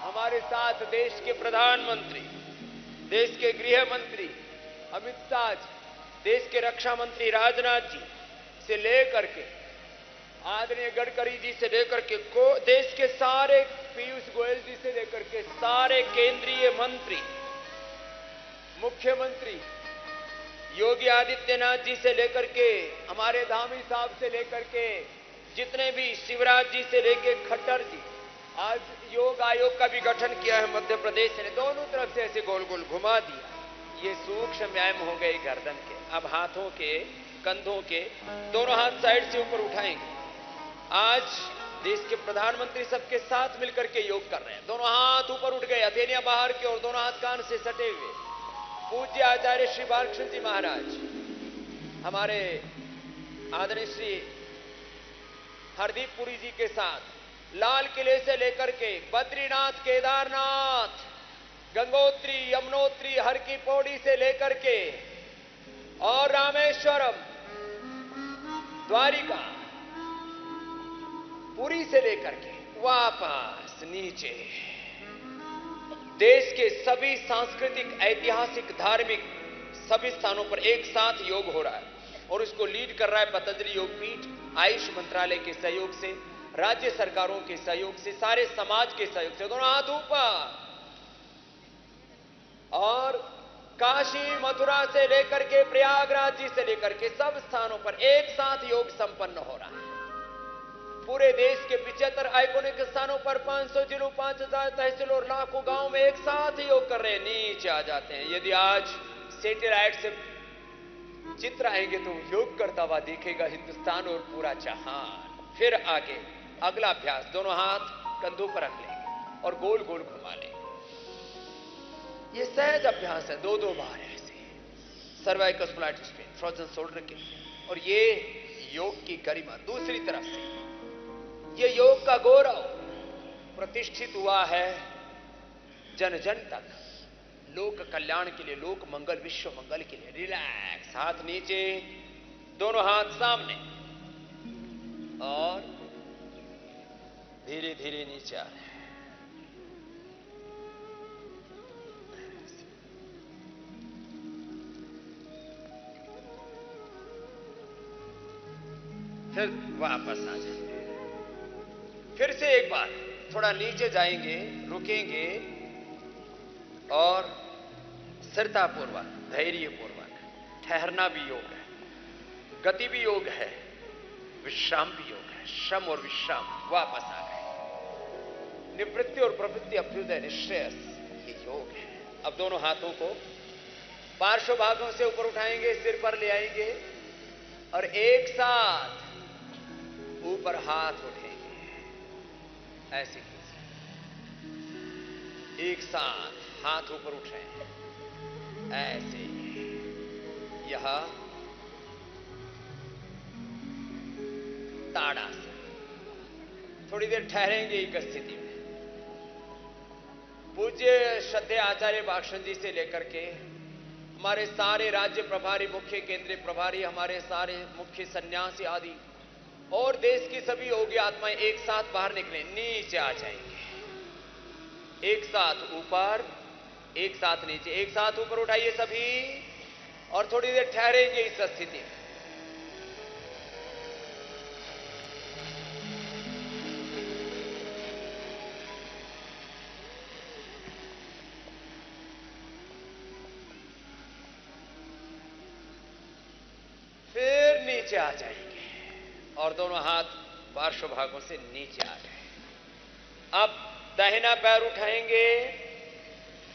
S1: हमारे साथ देश के प्रधानमंत्री, देश के गृह मंत्री अमित शाह जी, देश के रक्षा मंत्री राजनाथ जी से लेकर के आदरणीय गडकरी जी से लेकर के देश के सारे, पीयूष गोयल जी से लेकर के सारे केंद्रीय मंत्री, मुख्यमंत्री योगी आदित्यनाथ जी से लेकर के हमारे धामी साहब से लेकर के जितने भी, शिवराज जी से लेकर खट्टर जी, आज योग आयोग का भी गठन किया है मध्य प्रदेश ने। दोनों तरफ से ऐसे गोल गोल घुमा दिया। ये सूक्ष्म व्यायाम हो गए गर्दन के। अब हाथों के, कंधों के दोनों हाथ साइड से ऊपर उठाएंगे। आज देश के प्रधानमंत्री सबके साथ मिलकर के योग कर रहे हैं। दोनों हाथ ऊपर उठ गए, हथेलियां बाहर की ओर, दोनों हाथ कान से सटे हुए। पूज्य आचार्य श्री बालकृष्ण जी महाराज, हमारे आदरणीय श्री हरदीप पुरी जी के साथ लाल किले से लेकर के बद्रीनाथ, केदारनाथ, गंगोत्री, यमुनोत्री, हर की पौड़ी से लेकर के और रामेश्वरम, द्वारिका, पुरी से लेकर के वापस नीचे देश के सभी सांस्कृतिक, ऐतिहासिक, धार्मिक सभी स्थानों पर एक साथ योग हो रहा है। और उसको लीड कर रहा है पतंजलि योग पीठ, आयुष मंत्रालय के सहयोग से, राज्य सरकारों के सहयोग से, सारे समाज के सहयोग से। दोनों हाथ ऊपर। और काशी, मथुरा से लेकर के प्रयागराज जी से लेकर के सब स्थानों पर एक साथ योग संपन्न हो रहा है। पूरे देश के 75 आइकॉनिक स्थानों पर 500 जिलों, 5000 तहसील और लाखों गांव में एक साथ योग कर रहे हैं। नीचे आ जाते हैं। यदि आज सैटेलाइट से चित्र आएंगे तो योग करता हुआ दिखेगा हिंदुस्तान और पूरा जहान। फिर आगे अगला अभ्यास, दोनों हाथ कंधों पर रख लेंगे और गोल गोल घुमा लेंगे। ये सहज अभ्यास है, 2-2 बार ऐसे। सर्वाइकल स्प्लाइटिस पेन, फ्रोजन शोल्डर के लिए। और ये योग की गरिमा। दूसरी तरफ से ये योग का गौरव प्रतिष्ठित हुआ है जन जन तक, लोक कल्याण के लिए, लोक मंगल, विश्व मंगल के लिए। रिलैक्स, हाथ नीचे, दोनों हाथ सामने और धीरे धीरे नीचे आ रहे हैं। फिर वापस आ जाएंगे। फिर से एक बार थोड़ा नीचे जाएंगे, रुकेंगे और स्थिरतापूर्वक, धैर्यपूर्वक ठहरना भी योग है, गति भी योग है, विश्राम भी योग है। श्रम और विश्राम। वापस आ गए। निवृत्ति और प्रवृत्ति, अभ्युदय, निश्रेयस, ये योग है। अब दोनों हाथों को पार्श्व भागों से ऊपर उठाएंगे, सिर पर ले आएंगे और एक साथ ऊपर हाथ उठेंगे। ऐसे कीजिए। एक साथ हाथ ऊपर उठ रहे हैं ऐसे। यह ताड़ासन। थोड़ी देर ठहरेंगे एक स्थिति में। पूज्य श्रद्धेय आचार्य बालकृष्ण जी से लेकर के हमारे सारे राज्य प्रभारी, मुख्य केंद्रीय प्रभारी, हमारे सारे मुख्य सन्यासी आदि और देश की सभी योगी आत्माएं एक साथ बाहर निकले, नीचे आ जाएंगे। एक साथ ऊपर, एक साथ नीचे, एक साथ ऊपर उठाइए सभी और थोड़ी देर ठहरेंगे इस स्थिति में। फिर नीचे आ जाएंगे और दोनों हाथ पार्श्व भागों से नीचे आ गए। अब दाहिना पैर उठाएंगे,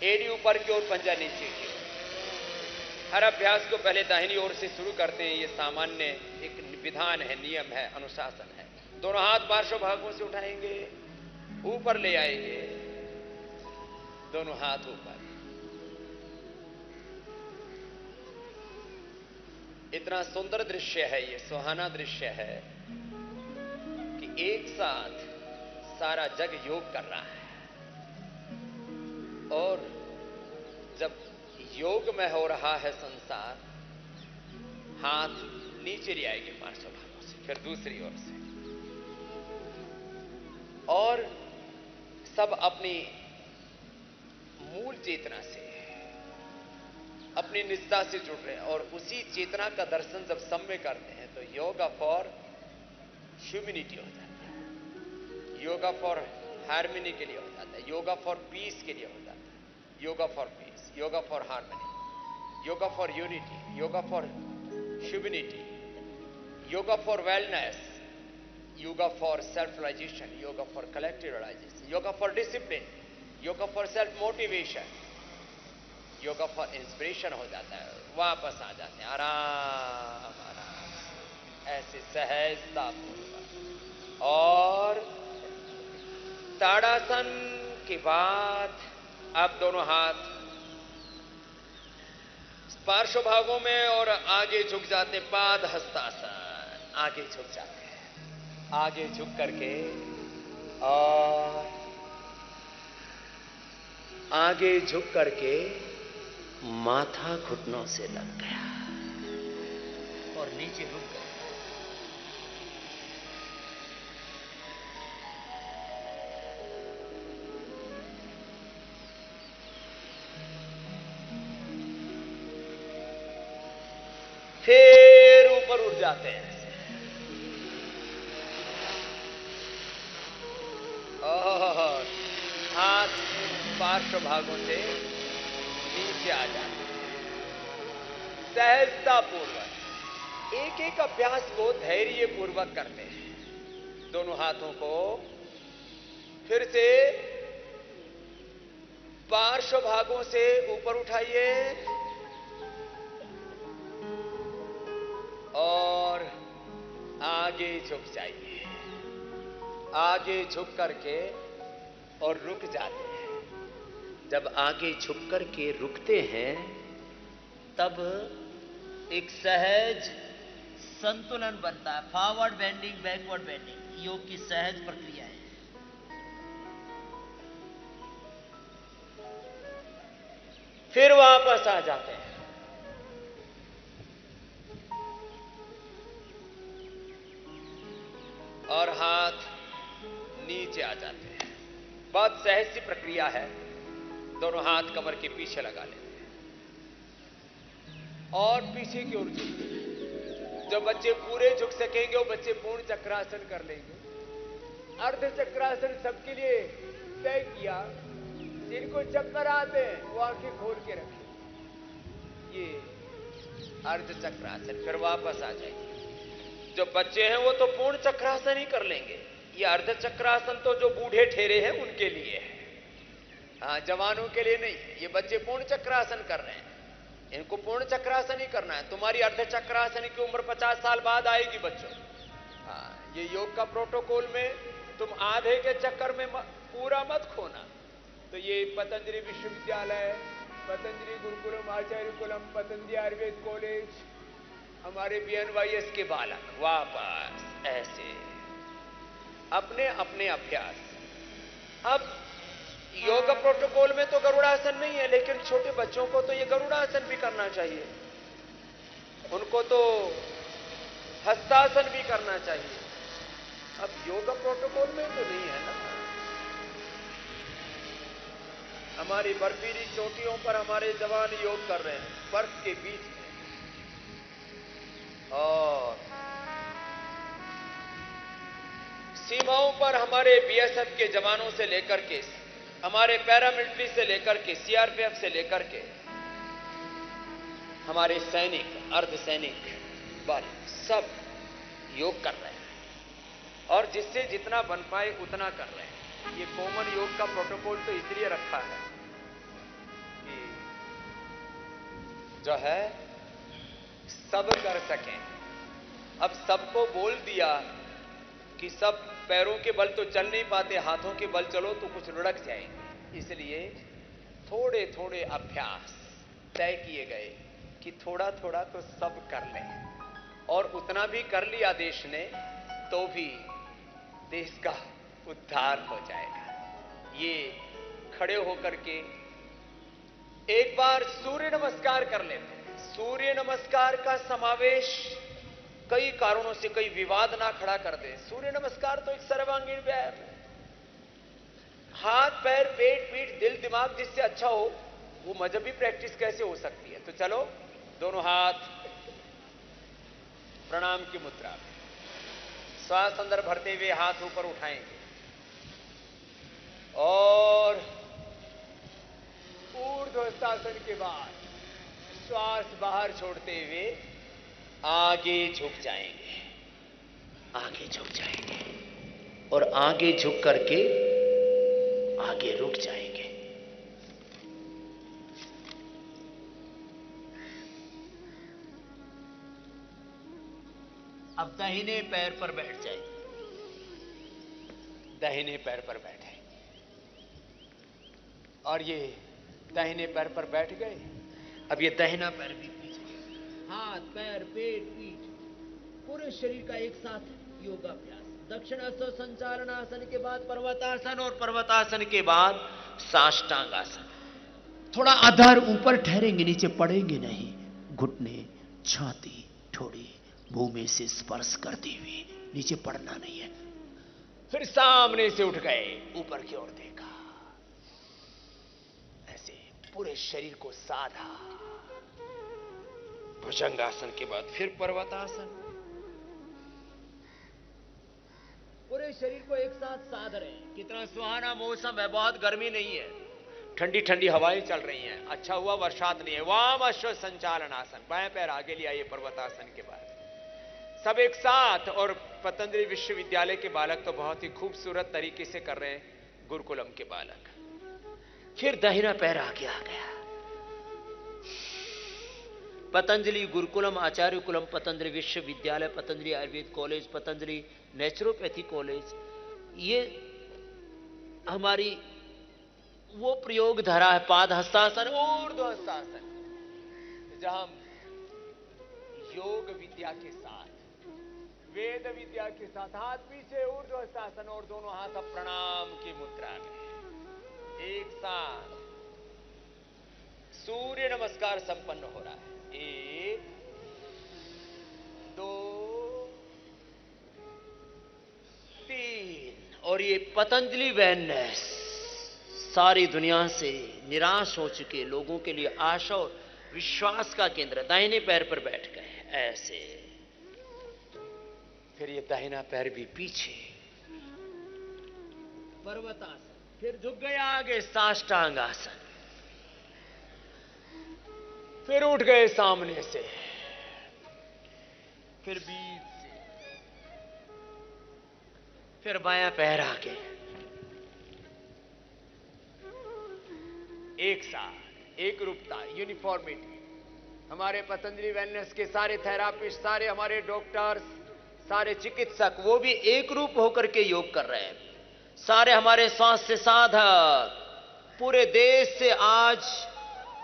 S1: एड़ी ऊपर की ओर, पंजा नीचे की ओर। हर अभ्यास को पहले दाहिनी ओर से शुरू करते हैं। ये सामान्य एक विधान है, नियम है, अनुशासन है। दोनों हाथ पार्श्व भागों से उठाएंगे, ऊपर ले आएंगे, दोनों हाथ ऊपर। इतना सुंदर दृश्य है, ये सुहाना दृश्य है कि एक साथ सारा जग योग कर रहा है। और जब योग में हो रहा है संसार, हाथ नीचे ले आएंगे पार्श्व भागों से, फिर दूसरी ओर से, और सब अपनी मूल चेतना से, अपनी निष्ठा से जुड़ रहे हैं। और उसी चेतना का दर्शन जब सब में करते हैं तो योगा फॉर ह्यूमैनिटी हो जाता है, योगा फॉर हार्मनी के लिए हो जाता है, योगा फॉर पीस के लिए हो जाता है, yoga for peace, yoga for harmony, yoga for unity, yoga for humanity, yoga for wellness, yoga for self realization, yoga for collective realization, yoga for discipline, yoga for self motivation. Yoga for inspiration हो जाता है, वापस आ जाते हैं आराम आराम ऐसे सहजता पूर्वक। और ताड़ासन के बाद आप दोनों हाथ पार्श्व भागों में और आगे झुक जाते, पाद हस्तासन, आगे झुक जाते हैं, आगे झुक करके और आगे झुक करके माथा घुटनों से लग गया और नीचे रुक गया। फिर ऊपर उठ जाते हैं और हाथ पार्श्व भागों से नीचे आ जाते हैं सहजता पूर्वक। एक एक अभ्यास को धैर्य पूर्वक करते हैं। दोनों हाथों को फिर से पार्श्व भागों से ऊपर उठाइए और आगे झुक जाइए, आगे झुक करके और रुक जाते हैं। जब आगे झुक करके रुकते हैं तब एक सहज संतुलन बनता है। फॉरवर्ड बेंडिंग, बैकवर्ड बेंडिंग योग की सहज प्रक्रिया है। फिर वापस आ जाते हैं और हाथ नीचे आ जाते हैं। बहुत सहज सी प्रक्रिया है। दोनों हाथ कमर के पीछे लगा लेते हैं और पीछे की ओर झुकते हैं। जो बच्चे पूरे झुक सकेंगे वो बच्चे पूर्ण चक्रासन कर लेंगे। अर्ध चक्रासन सबके लिए तय किया। जिनको चक्कर आते हैं वो आंखें खोल के रखें। ये अर्ध चक्रासन। फिर वापस आ जाएंगे। जो बच्चे हैं वो तो पूर्ण चक्रासन ही कर लेंगे। ये अर्ध चक्रासन तो जो बूढ़े ठेरे हैं उनके लिए है, हाँ, जवानों के लिए नहीं। ये बच्चे पूर्ण चक्रासन कर रहे हैं, इनको पूर्ण चक्रासन ही करना है। तुम्हारी अर्ध चक्रासन की उम्र 50 साल बाद आएगी बच्चों। हाँ, ये योग का प्रोटोकॉल में तुम आधे के चक्कर में पूरा मत खोना। तो ये पतंजलि विश्वविद्यालय, पतंजलि गुरुकुलम, आचार्य कुलम, पतंजलि आयुर्वेद कॉलेज, हमारे BNYS के बालक वापस ऐसे अपने अपने अभ्यास। अब योग प्रोटोकॉल में तो गरुड़ासन नहीं है, लेकिन छोटे बच्चों को तो ये गरुड़ासन भी करना चाहिए, उनको तो हस्तासन भी करना चाहिए। अब योग प्रोटोकॉल में तो नहीं है ना। हमारी बर्फीली चोटियों पर हमारे जवान योग कर रहे हैं बर्फ के बीच में, और सीमाओं पर हमारे BSF के जवानों से लेकर के, हमारे पैरामिलिट्री से लेकर के, CRPF से लेकर के हमारे सैनिक, अर्ध सैनिक बल सब योग कर रहे हैं और जिससे जितना बन पाए उतना कर रहे हैं। ये कॉमन योग का प्रोटोकॉल तो इसलिए रखा है कि जो है सब कर सकें। अब सबको बोल दिया कि सब पैरों के बल तो चल नहीं पाते, हाथों के बल चलो तो कुछ लुढ़क जाएंगे। इसलिए थोड़े थोड़े अभ्यास तय किए गए कि थोड़ा थोड़ा तो सब कर लें, और उतना भी कर लिया देश ने तो भी देश का उद्धार हो जाएगा। ये खड़े होकर के एक बार सूर्य नमस्कार कर लेते हैं। सूर्य नमस्कार का समावेश कई कारणों से कई विवाद ना खड़ा कर दे। सूर्य नमस्कार तो एक सर्वांगीण व्यायाम है। हाथ, पैर, पेट, पीठ, दिल, दिमाग जिससे अच्छा हो वो मजहबी प्रैक्टिस कैसे हो सकती है। तो चलो दोनों हाथ प्रणाम की मुद्रा में, श्वास अंदर भरते हुए हाथ ऊपर उठाएंगे और ऊर्ध्वस्तासन के बाद श्वास बाहर छोड़ते हुए आगे झुक जाएंगे, आगे झुक जाएंगे और आगे झुक करके आगे रुक जाएंगे। अब दाहिने पैर पर बैठ जाए, दाहिने पैर पर बैठे और ये दाहिने पैर पर बैठ गए। अब ये दाहिना पैर भी पीछे, हाथ पैर पेट पीठ पूरे शरीर का एक साथ योगाभ्यास। दक्षिणासन संचालनासन के बाद पर्वतासन और पर्वतासन के बाद साष्टांगासन। थोड़ा आधार ऊपर ठहरेंगे, नीचे पड़ेंगे नहीं। घुटने छाती ठोड़ी भूमि से स्पर्श करते हुए, नीचे पड़ना नहीं है। फिर सामने से उठ गए, ऊपर की ओर देखा, ऐसे पूरे शरीर को साधा। भुजंगासन के बाद फिर पर्वतासन। पूरे शरीर को एक साथ साध रहे हैं। कितना सुहाना मौसम है, बहुत गर्मी नहीं है, ठंडी ठंडी हवाएं चल रही हैं। अच्छा हुआ बरसात नहीं है। वाम अश्व संचालनासन, बाएं पैर आगे ले आइए पर्वतासन के बाद सब एक साथ। और पतंजलि विश्वविद्यालय के बालक तो बहुत ही खूबसूरत तरीके से कर रहे हैं, गुरुकुलम के बालक। फिर दाहिना पैर आगे आ गया। पतंजलि गुरुकुलम, आचार्य कुलम, पतंजलि विश्वविद्यालय, Patanjali Ayurveda college, Patanjali naturopathy college, ये हमारी वो प्रयोग धरा है। पाद हस्तासन, ऊर्ध्व हस्तासन, जहां योग विद्या के साथ, वेद विद्या के साथ हाथ पीछे, ऊर्ध्व हस्तासन और दोनों हाथ अब प्रणाम की मुद्रा में एक साथ सूर्य नमस्कार संपन्न हो रहा है। 1 2 3। और ये पतंजलि वेलनेस सारी दुनिया से निराश हो चुके लोगों के लिए आशा और विश्वास का केंद्र। दाहिने पैर पर बैठ गए ऐसे। फिर ये दाहिना पैर भी पीछे, पर्वतासन। फिर झुक गए आगे, साष्टांगासन। फिर उठ गए सामने से, फिर बीच से, फिर बायां पैर आगे, एक साथ, एक रूपता, यूनिफॉर्मिटी। हमारे पतंजलि वेलनेस के सारे थेरापिस्ट, सारे हमारे डॉक्टर्स, सारे चिकित्सक, वो भी एक रूप होकर के योग कर रहे हैं। सारे हमारे स्वास्थ्य साधक पूरे देश से आज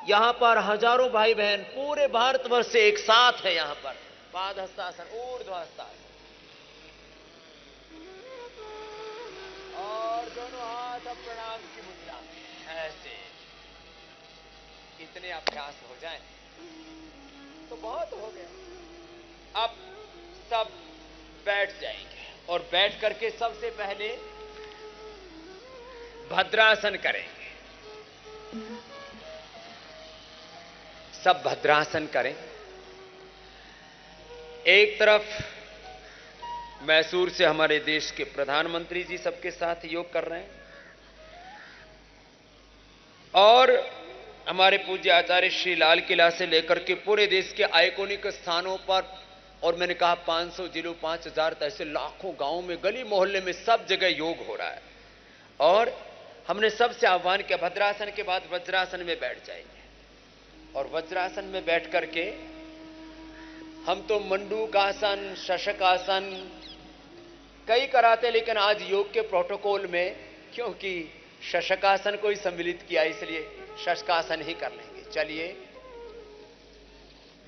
S1: यहां पर हजारों भाई बहन पूरे भारतवर्ष से एक साथ है यहां पर। पाद हस्तासन, ऊर्ध्व हस्तासन और दोनों हाथ अब प्रणाम की मुद्रा में ऐसे। इतने अभ्यास हो जाएं तो बहुत हो गया। अब सब बैठ जाएंगे और बैठ करके सबसे पहले भद्रासन करेंगे। सब भद्रासन करें। एक तरफ मैसूर से हमारे देश के प्रधानमंत्री जी सबके साथ योग कर रहे हैं और हमारे पूज्य आचार्य श्री लाल किला से लेकर के पूरे देश के आइकॉनिक स्थानों पर, और मैंने कहा 500 जिलों 5000 ऐसे लाखों गांवों में, गली मोहल्ले में सब जगह योग हो रहा है। और हमने सबसे आह्वान किया भद्रासन के बाद वज्रासन में बैठ जाएंगे। और वज्रासन में बैठ करके हम तो मंडूकासन, शशकासन कई कराते, लेकिन आज योग के प्रोटोकॉल में क्योंकि शशकासन को ही सम्मिलित किया इसलिए शशकासन ही कर लेंगे। चलिए,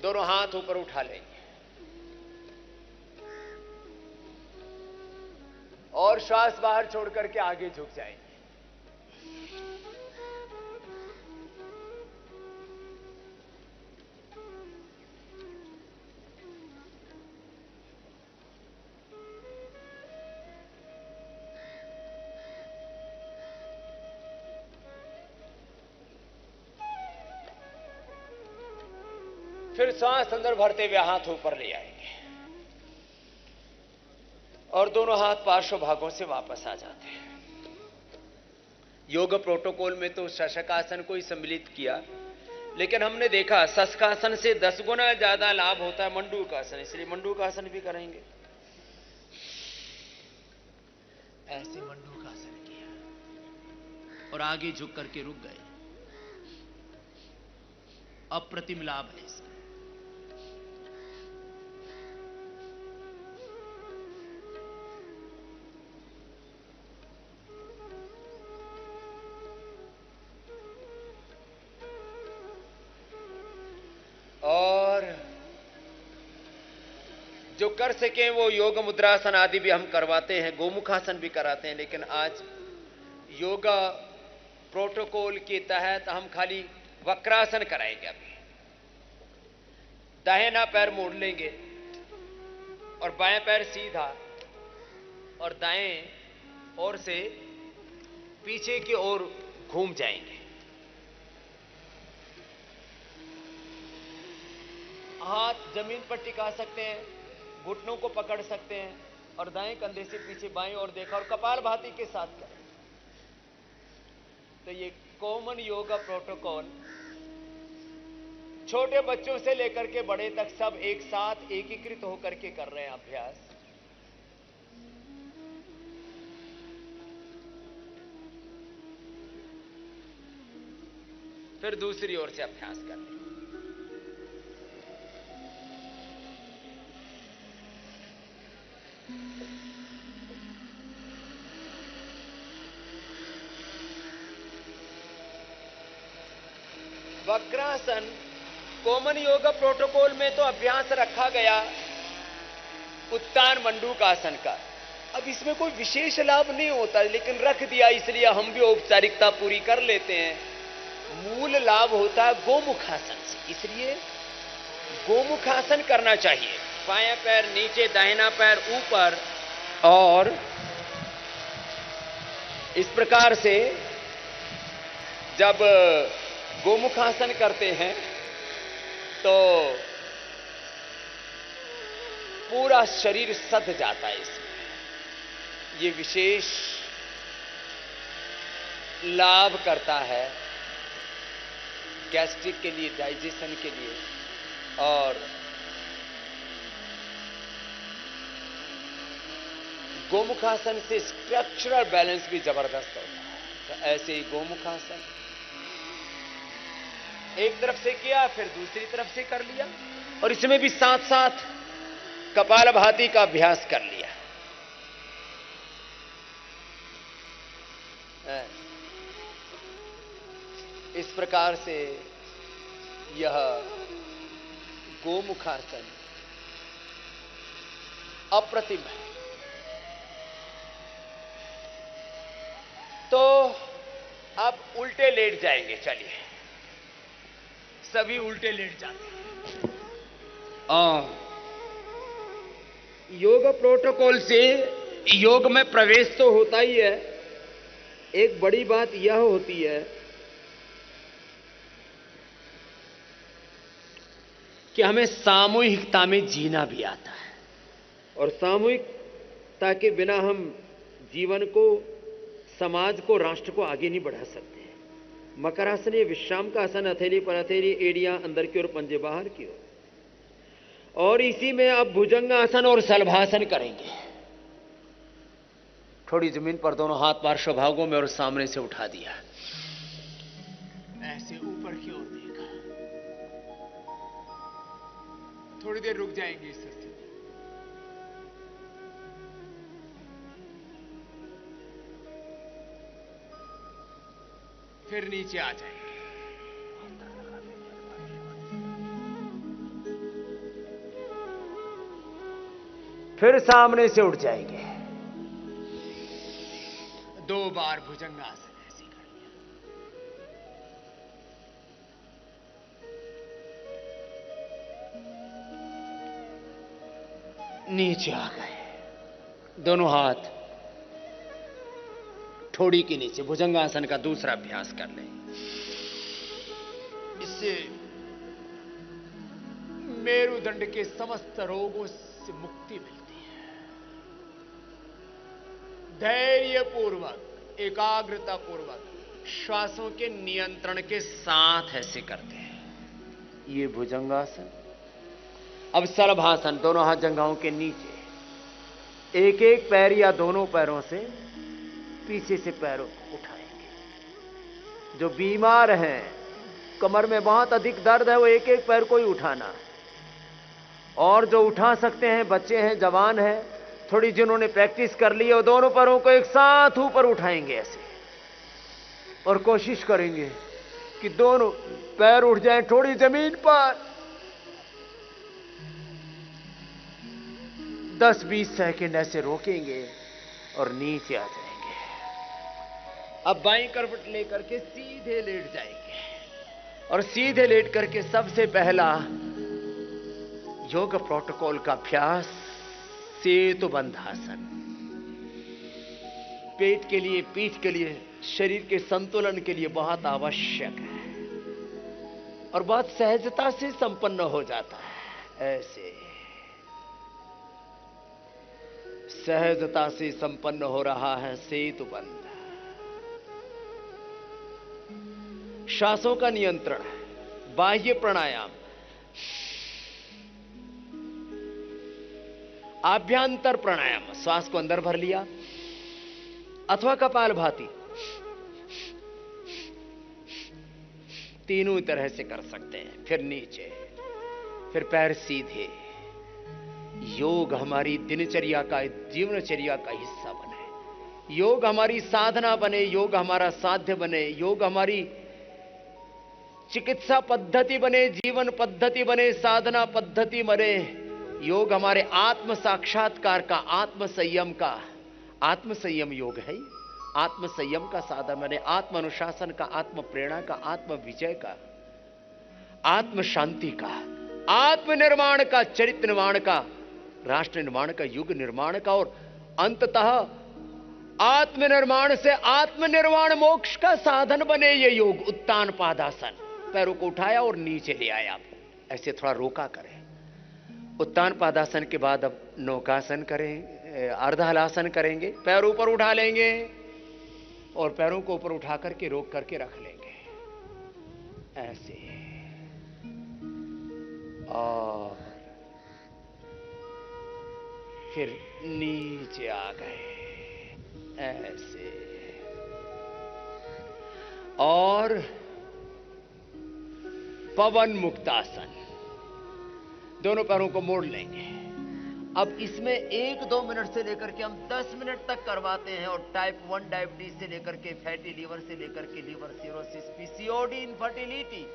S1: दोनों हाथ ऊपर उठा लेंगे और श्वास बाहर छोड़ करके आगे झुक जाएंगे। फिर सांस अंदर भरते हुए हाथ ऊपर ले आएंगे और दोनों हाथ पार्श्व भागों से वापस आ जाते हैं। योग प्रोटोकॉल में तो शशकासन को ही सम्मिलित किया, लेकिन हमने देखा शशकासन से 10 गुना ज्यादा लाभ होता है मंडूकासन, इसलिए मंडूकासन भी करेंगे। ऐसे मंडूकासन किया और आगे झुक करके रुक गए। अप्रतिम लाभ है इसका। जो कर सकें वो योग मुद्रासन आदि भी हम करवाते हैं, गोमुखासन भी कराते हैं, लेकिन आज योगा प्रोटोकॉल के तहत हम खाली वक्रासन कराएंगे। अभी दाहिना पैर मोड़ लेंगे और बाएं पैर सीधा और दाएं ओर से पीछे की ओर घूम जाएंगे। हाथ जमीन पर टिका सकते हैं, घुटनों को पकड़ सकते हैं और दाएं कंधे से पीछे बाएं ओर देखा और कपालभाति के साथ करें। तो ये कॉमन योगा प्रोटोकॉल छोटे बच्चों से लेकर के बड़े तक सब एक साथ एकीकृत होकर के कर रहे हैं अभ्यास। फिर दूसरी ओर से अभ्यास करते हैं। वक्रासन कॉमन योगा प्रोटोकॉल में तो अभ्यास रखा गया उत्तान मंडूकासन का। अब इसमें कोई विशेष लाभ नहीं होता, लेकिन रख दिया इसलिए हम भी औपचारिकता पूरी कर लेते हैं। मूल लाभ होता है गोमुखासन से, इसलिए गोमुखासन करना चाहिए। बायां पैर नीचे, दाहिना पैर ऊपर, और इस प्रकार से जब गोमुखासन करते हैं तो पूरा शरीर सध जाता है। इसमें ये विशेष लाभ करता है गैस्ट्रिक के लिए, डाइजेशन के लिए, और गोमुखासन से स्ट्रक्चरल बैलेंस भी जबरदस्त होता है। तो ऐसे ही गोमुखासन एक तरफ से किया, फिर दूसरी तरफ से कर लिया, और इसमें भी साथ साथ कपालभाति का अभ्यास कर लिया। इस प्रकार से यह गोमुखासन अप्रतिम है। तो अब उल्टे लेट जाएंगे। चलिए, सभी उल्टे लेट जाते हैं। योग प्रोटोकॉल से योग में प्रवेश तो होता ही है। एक बड़ी बात यह होती है कि हमें सामूहिकता में जीना भी आता है, और सामूहिकता के बिना हम जीवन को, समाज को, राष्ट्र को आगे नहीं बढ़ा सकते। मकरासन ये विश्राम का आसन, हथेली पर हथेली, एड़ियां अंदर की ओर, पंजे बाहर की ओर, और इसी में अब भुजंगासन और शलभासन करेंगे। थोड़ी जमीन पर दोनों हाथ पार्श्व भागों में और सामने से उठा दिया, ऐसे ऊपर की ओर देखा। थोड़ी देर रुक जाएंगे इस स्थिति। फिर नीचे आ जाएंगे। फिर सामने से उठ जाएंगे। 2 बार भुजंगासन ऐसे कर लिया। नीचे आ गए, दोनों हाथ ठोड़ी के नीचे। भुजंगासन का दूसरा अभ्यास कर लें। इससे मेरुदंड के समस्त रोगों से मुक्ति मिलती है। धैर्य पूर्वक, एकाग्रता पूर्वक, श्वासों के नियंत्रण के साथ ऐसे करते हैं। ये भुजंगासन। अब शलभासन, दोनों हाथ जंघाओं के नीचे, एक एक पैर या दोनों पैरों से पीछे से पैरों को उठाएंगे। जो बीमार हैं, कमर में बहुत अधिक दर्द है, वो एक एक पैर को ही उठाना। और जो उठा सकते हैं, बच्चे हैं, जवान हैं, थोड़ी जिन्होंने प्रैक्टिस कर ली है, वो दोनों पैरों को एक साथ ऊपर उठाएंगे ऐसे, और कोशिश करेंगे कि दोनों पैर उठ जाएं थोड़ी जमीन पर। 10-20 सेकंड ऐसे रोकेंगे और नीचे आ जाएंगे। अब बाईं करवट लेकर के सीधे लेट जाएंगे और सीधे लेट करके सबसे पहला योग प्रोटोकॉल का अभ्यास सेतुबंध आसन। पेट के लिए, पीठ के लिए, शरीर के संतुलन के लिए बहुत आवश्यक है और बहुत सहजता से संपन्न हो जाता है। ऐसे सहजता से संपन्न हो रहा है सेतुबंध। श्वासों का नियंत्रण, बाह्य प्राणायाम, आभ्यंतर प्राणायाम, श्वास को अंदर भर लिया अथवा कपालभाति, तीनों तरह से कर सकते हैं। फिर नीचे, फिर पैर सीधे। योग हमारी दिनचर्या का, जीवनचर्या का हिस्सा बने, योग हमारी साधना बने, योग हमारा साध्य बने, योग हमारी चिकित्सा पद्धति बने, जीवन पद्धति बने, साधना पद्धति बने। योग हमारे आत्म साक्षात्कार का, आत्म संयम का, आत्म संयम योग है, आत्म संयम का साधन बने, आत्म अनुशासन का, आत्म प्रेरणा का, आत्म विजय का, आत्म शांति का, आत्म निर्माण का, चरित्र निर्माण का, राष्ट्र निर्माण का, युग निर्माण का और अंततः आत्मनिर्माण से आत्मनिर्वाण मोक्ष का साधन बने ये योग। उत्तान पादासन, पैरों को उठाया और नीचे ले आया, ऐसे थोड़ा रोका करें। उत्तान पादासन के बाद अब नौकासन करें, अर्धहलासन करेंगे, पैर ऊपर उठा लेंगे और पैरों को ऊपर उठा करके रोक करके रख लेंगे ऐसे। और फिर नीचे आ गए ऐसे और पवन मुक्तासन, दोनों पैरों को मोड़ लेंगे। अब इसमें 1-2 मिनट से लेकर के हम 10 मिनट तक करवाते हैं और टाइप 1 डायबिटीज से लेकर के फैटी लीवर से लेकर के liver cirrhosis, PCOD, infertility,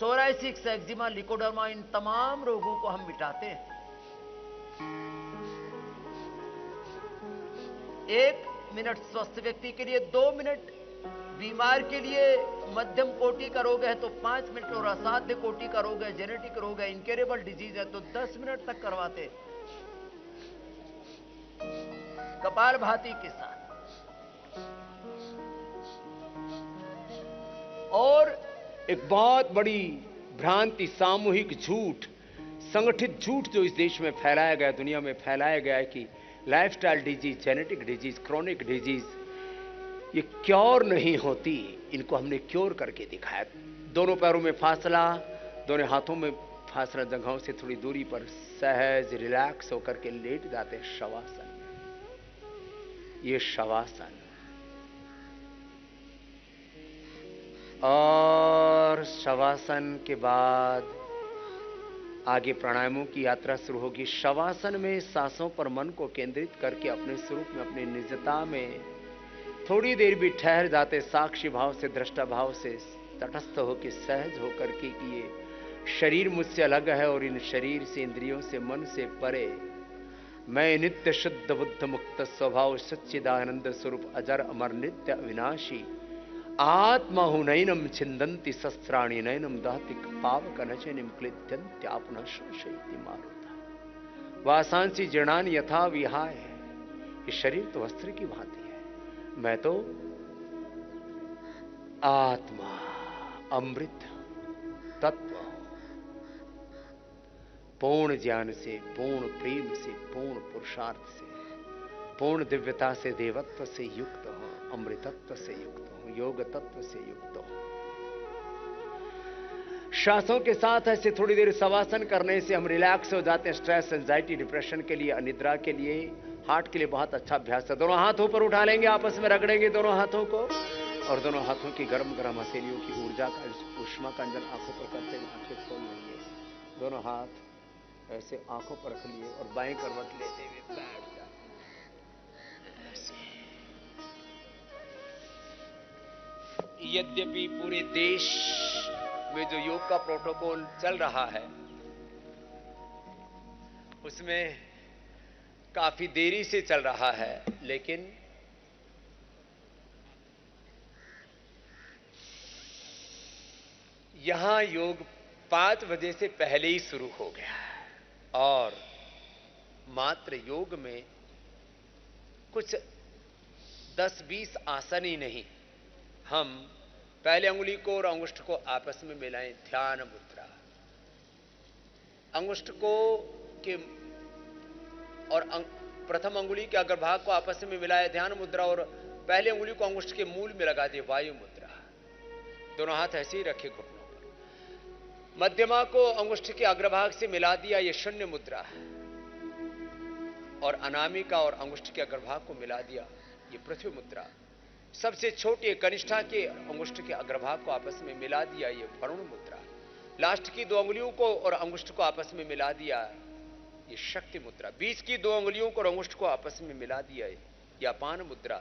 S1: psoriasis, eczema, leucoderma, इन तमाम रोगों को हम मिटाते हैं। 1 मिनट स्वस्थ व्यक्ति के लिए, 2 मिनट बीमार के लिए, मध्यम कोटि का रोग है तो 5 मिनट और असाध्य कोटि का रोग है, जेनेटिक रोग है, इनक्योरेबल डिजीज है तो 10 मिनट तक करवाते। कपालभाति के साथ। और एक बहुत बड़ी भ्रांति, सामूहिक झूठ, संगठित झूठ जो इस देश में फैलाया गया, दुनिया में फैलाया गया है कि lifestyle disease, genetic disease, chronic disease ये क्योर नहीं होती, इनको हमने क्योर करके दिखाया। दोनों पैरों में फासला, दोनों हाथों में फासला, जगहों से थोड़ी दूरी पर सहज रिलैक्स होकर के लेट जाते हैं शवासन। ये शवासन। और शवासन के बाद आगे प्राणायामों की यात्रा शुरू होगी। शवासन में सांसों पर मन को केंद्रित करके अपने स्वरूप में, अपनी निजता में थोड़ी देर भी ठहर जाते, साक्षी भाव से, दृष्टा भाव से तटस्थ होकर, सहज होकर के कि ये शरीर मुझसे अलग है और इन शरीर से, इंद्रियों से, मन से परे मैं नित्य शुद्ध बुद्ध मुक्त स्वभाव सच्चिदानंद स्वरूप अजर अमर नित्य अविनाशी आत्मा हूं। नैनम छिंदंती शस्त्राणि नैनम दहति पावक नचनिम क्लिद्यंत्यापन शोषयति मारुता वासांसी जीर्णानि यथा विहाय। ये शरीर तो वस्त्र की भांति है, मैं तो आत्मा, अमृत तत्व हूं। पूर्ण ज्ञान से, पूर्ण प्रेम से, पूर्ण पुरुषार्थ से, पूर्ण दिव्यता से, देवत्व से युक्त हो, अमृतत्व से युक्त हो, योग तत्व से युक्त हो। श्वासों के साथ ऐसे थोड़ी देर शवासन करने से हम रिलैक्स हो जाते हैं। स्ट्रेस, एंजाइटी, डिप्रेशन के लिए, अनिद्रा के लिए, हार्ट के लिए बहुत अच्छा अभ्यास है। दोनों हाथ ऊपर उठा लेंगे, आपस में रगड़ेंगे दोनों हाथों को और दोनों हाथों की गर्म गर्म हथेलियों की ऊर्जा का, उष्मा का अंजन आंखों पर करते हुए आंखें खोल लेंगे। दोनों हाथ ऐसे आंखों पर रख लिए और बाएं करवट लेते हुए बैठ जाए। यद्यपि पूरे देश में जो योग का प्रोटोकॉल चल रहा है उसमें काफी देरी से चल रहा है, लेकिन यहां योग 5 बजे से पहले ही शुरू हो गया है और मात्र योग में कुछ 10-20 आसन ही नहीं, हम पहले अंगुली को और अंगुष्ठ को आपस में मिलाएं, ध्यान मुद्रा। अंगुष्ठ को के और प्रथम अंगुली के अग्रभाग को आपस में मिलाए, ध्यान मुद्रा, और पहले अंगुली को अंगुष्ठ के मूल में लगा दिए, वायु मुद्रा। दोनों हाथ ऐसे ही रखे घुटनों पर। मध्यमा को अंगुष्ठ के अग्रभाग से मिला दिया, ये शून्य मुद्रा है। और अनामिका और अंगुष्ठ के अग्रभाग को मिला दिया, ये पृथ्वी मुद्रा। सबसे छोटी कनिष्ठा के अंगुष्ठ के अग्रभाग को आपस में मिला दिया, ये वरुण मुद्रा। लास्ट की 2 अंगुलियों को और अंगुष्ठ को आपस में मिला दिया, ये शक्ति मुद्रा। बीच की 2 अंगुलियों को और अंगुष्ठ को आपस में मिला दिया, ये अपान मुद्रा।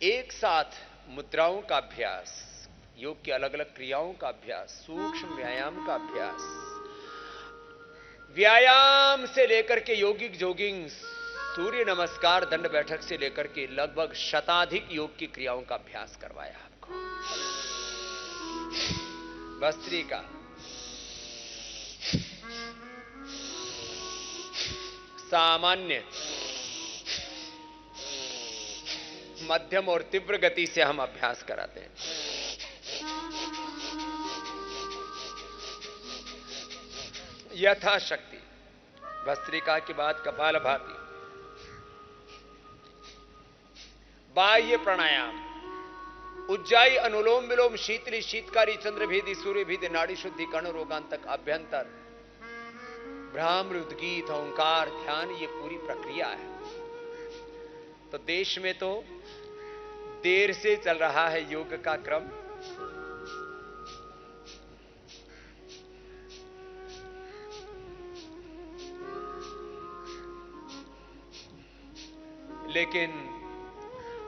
S1: एक साथ मुद्राओं का अभ्यास, योग की अलग अलग क्रियाओं का अभ्यास, सूक्ष्म व्यायाम का अभ्यास, व्यायाम से लेकर के यौगिक जोगिंग, सूर्य नमस्कार, दंड बैठक से लेकर के लगभग शताधिक योग की क्रियाओं का अभ्यास करवाया आपको। भस्त्रिका, सामान्य, मध्यम और तीव्र गति से हम अभ्यास कराते हैं। यथाशक्ति। भस्त्रिका के बाद कपालभाति, बाह्य प्राणायाम, उज्जाई, अनुलोम विलोम, शीतली, शीतकारी, चंद्रभेदी, सूर्यभेदी, नाड़ी शुद्धि, कर्ण रोगांतक, अभ्यंतर, भ्रामर, उद्गीत, ओंकार, ध्यान, ये पूरी प्रक्रिया है। तो देश में तो देर से चल रहा है योग का क्रम। लेकिन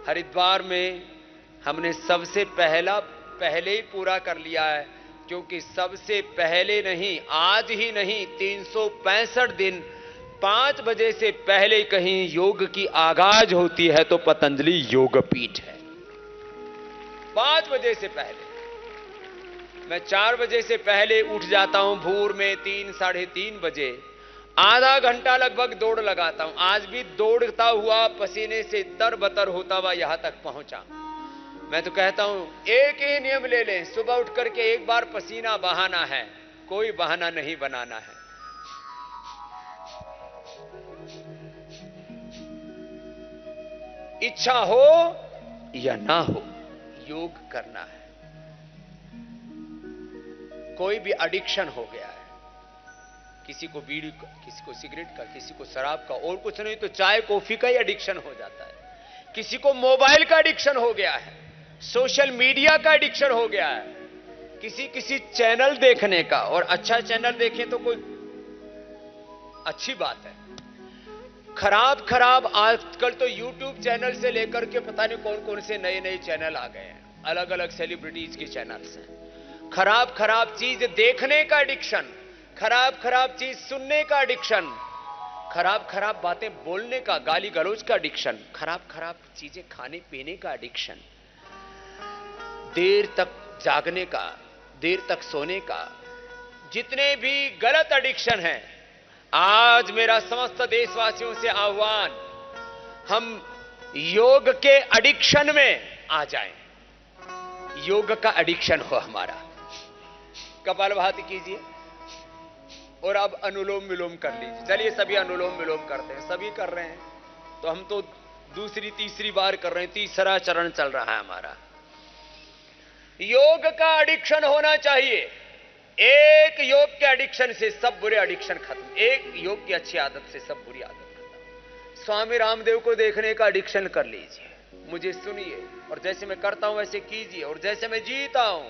S1: हरिद्वार में हमने सबसे पहले ही पूरा कर लिया है, क्योंकि सबसे पहले नहीं, आज ही नहीं, 365 दिन 5 बजे से पहले कहीं योग की आगाज होती है तो पतंजलि योगपीठ है। 5 बजे से पहले। मैं 4 बजे से पहले उठ जाता हूं, भोर में 3-3:30 बजे, आधा घंटा लगभग दौड़ लगाता हूं। आज भी दौड़ता हुआ पसीने से तरबतर होता हुआ यहां तक पहुंचा। मैं तो कहता हूं एक ही नियम ले लें, सुबह उठ करके एक बार पसीना बहाना है, कोई बहाना नहीं बनाना है। इच्छा हो या ना हो, योग करना है। कोई भी एडिक्शन हो गया है, किसी को बीड़ी का, किसी को सिगरेट का, किसी को शराब का, और कुछ नहीं तो चाय कॉफी का ही एडिक्शन हो जाता है। किसी को मोबाइल का एडिक्शन हो गया है, सोशल मीडिया का एडिक्शन हो गया है, किसी चैनल देखने का। और अच्छा चैनल देखें तो कोई अच्छी बात है। खराब आजकल तो यूट्यूब चैनल से लेकर के पता नहीं कौन कौन से नए चैनल आ गए हैं, अलग अलग सेलिब्रिटीज के चैनल्स हैं। खराब चीज देखने का एडिक्शन, खराब चीज सुनने का एडिक्शन, खराब बातें बोलने का, गाली गलौज का एडिक्शन, खराब चीजें खाने पीने का एडिक्शन, देर तक जागने का, देर तक सोने का, जितने भी गलत एडिक्शन हैं, आज मेरा समस्त देशवासियों से आह्वान, हम योग के एडिक्शन में आ जाएं। योग का एडिक्शन हो हमारा। कपालभाति कीजिए और अब अनुलोम विलोम कर लीजिए। चलिए सभी अनुलोम विलोम करते हैं, सभी कर रहे हैं, तो हम तो दूसरी तीसरी बार कर रहे हैं, तीसरा चरण चल रहा है हमारा। योग का एडिक्शन होना चाहिए। एक योग के एडिक्शन से सब बुरे एडिक्शन खत्म, एक योग की अच्छी आदत से सब बुरी आदत खत्म। स्वामी रामदेव को देखने का एडिक्शन कर लीजिए, मुझे सुनिए, और जैसे मैं करता हूं वैसे कीजिए, और जैसे मैं जीता हूं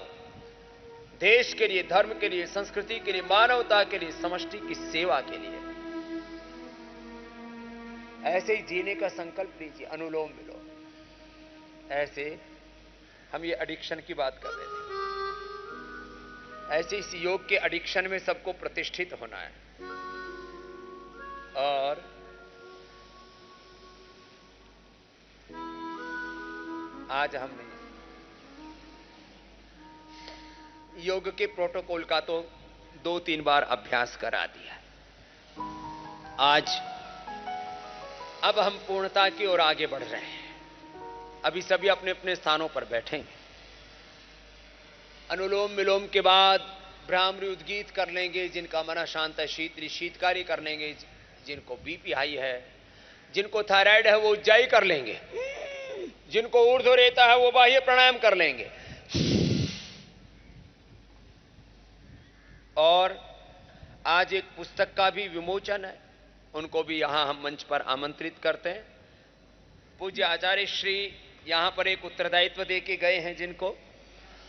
S1: देश के लिए, धर्म के लिए, संस्कृति के लिए, मानवता के लिए, समष्टि की सेवा के लिए, ऐसे ही जीने का संकल्प लीजिए। अनुलोम विलोम। ऐसे हम ये एडिक्शन की बात कर रहे थे, ऐसे इस योग के एडिक्शन में सबको प्रतिष्ठित होना है। और आज हमने योग के प्रोटोकॉल का तो 2-3 बार अभ्यास करा दिया। आज अब हम पूर्णता की ओर आगे बढ़ रहे हैं। अभी सभी अपने अपने स्थानों पर बैठेंगे। अनुलोम विलोम के बाद भ्रामरी उद्गीत कर लेंगे। जिनका मन शांत है शीतली शीतकारी कर लेंगे। जिनको बीपी हाई है, जिनको थायराइड है वो उज्जाई कर लेंगे। जिनको ऊर्ध्व रेता है वो बाह्य प्राणायाम कर लेंगे। और आज एक पुस्तक का भी विमोचन है, उनको भी यहां हम मंच पर आमंत्रित करते हैं। पूज्य आचार्य श्री यहां पर एक उत्तरदायित्व देके गए हैं, जिनको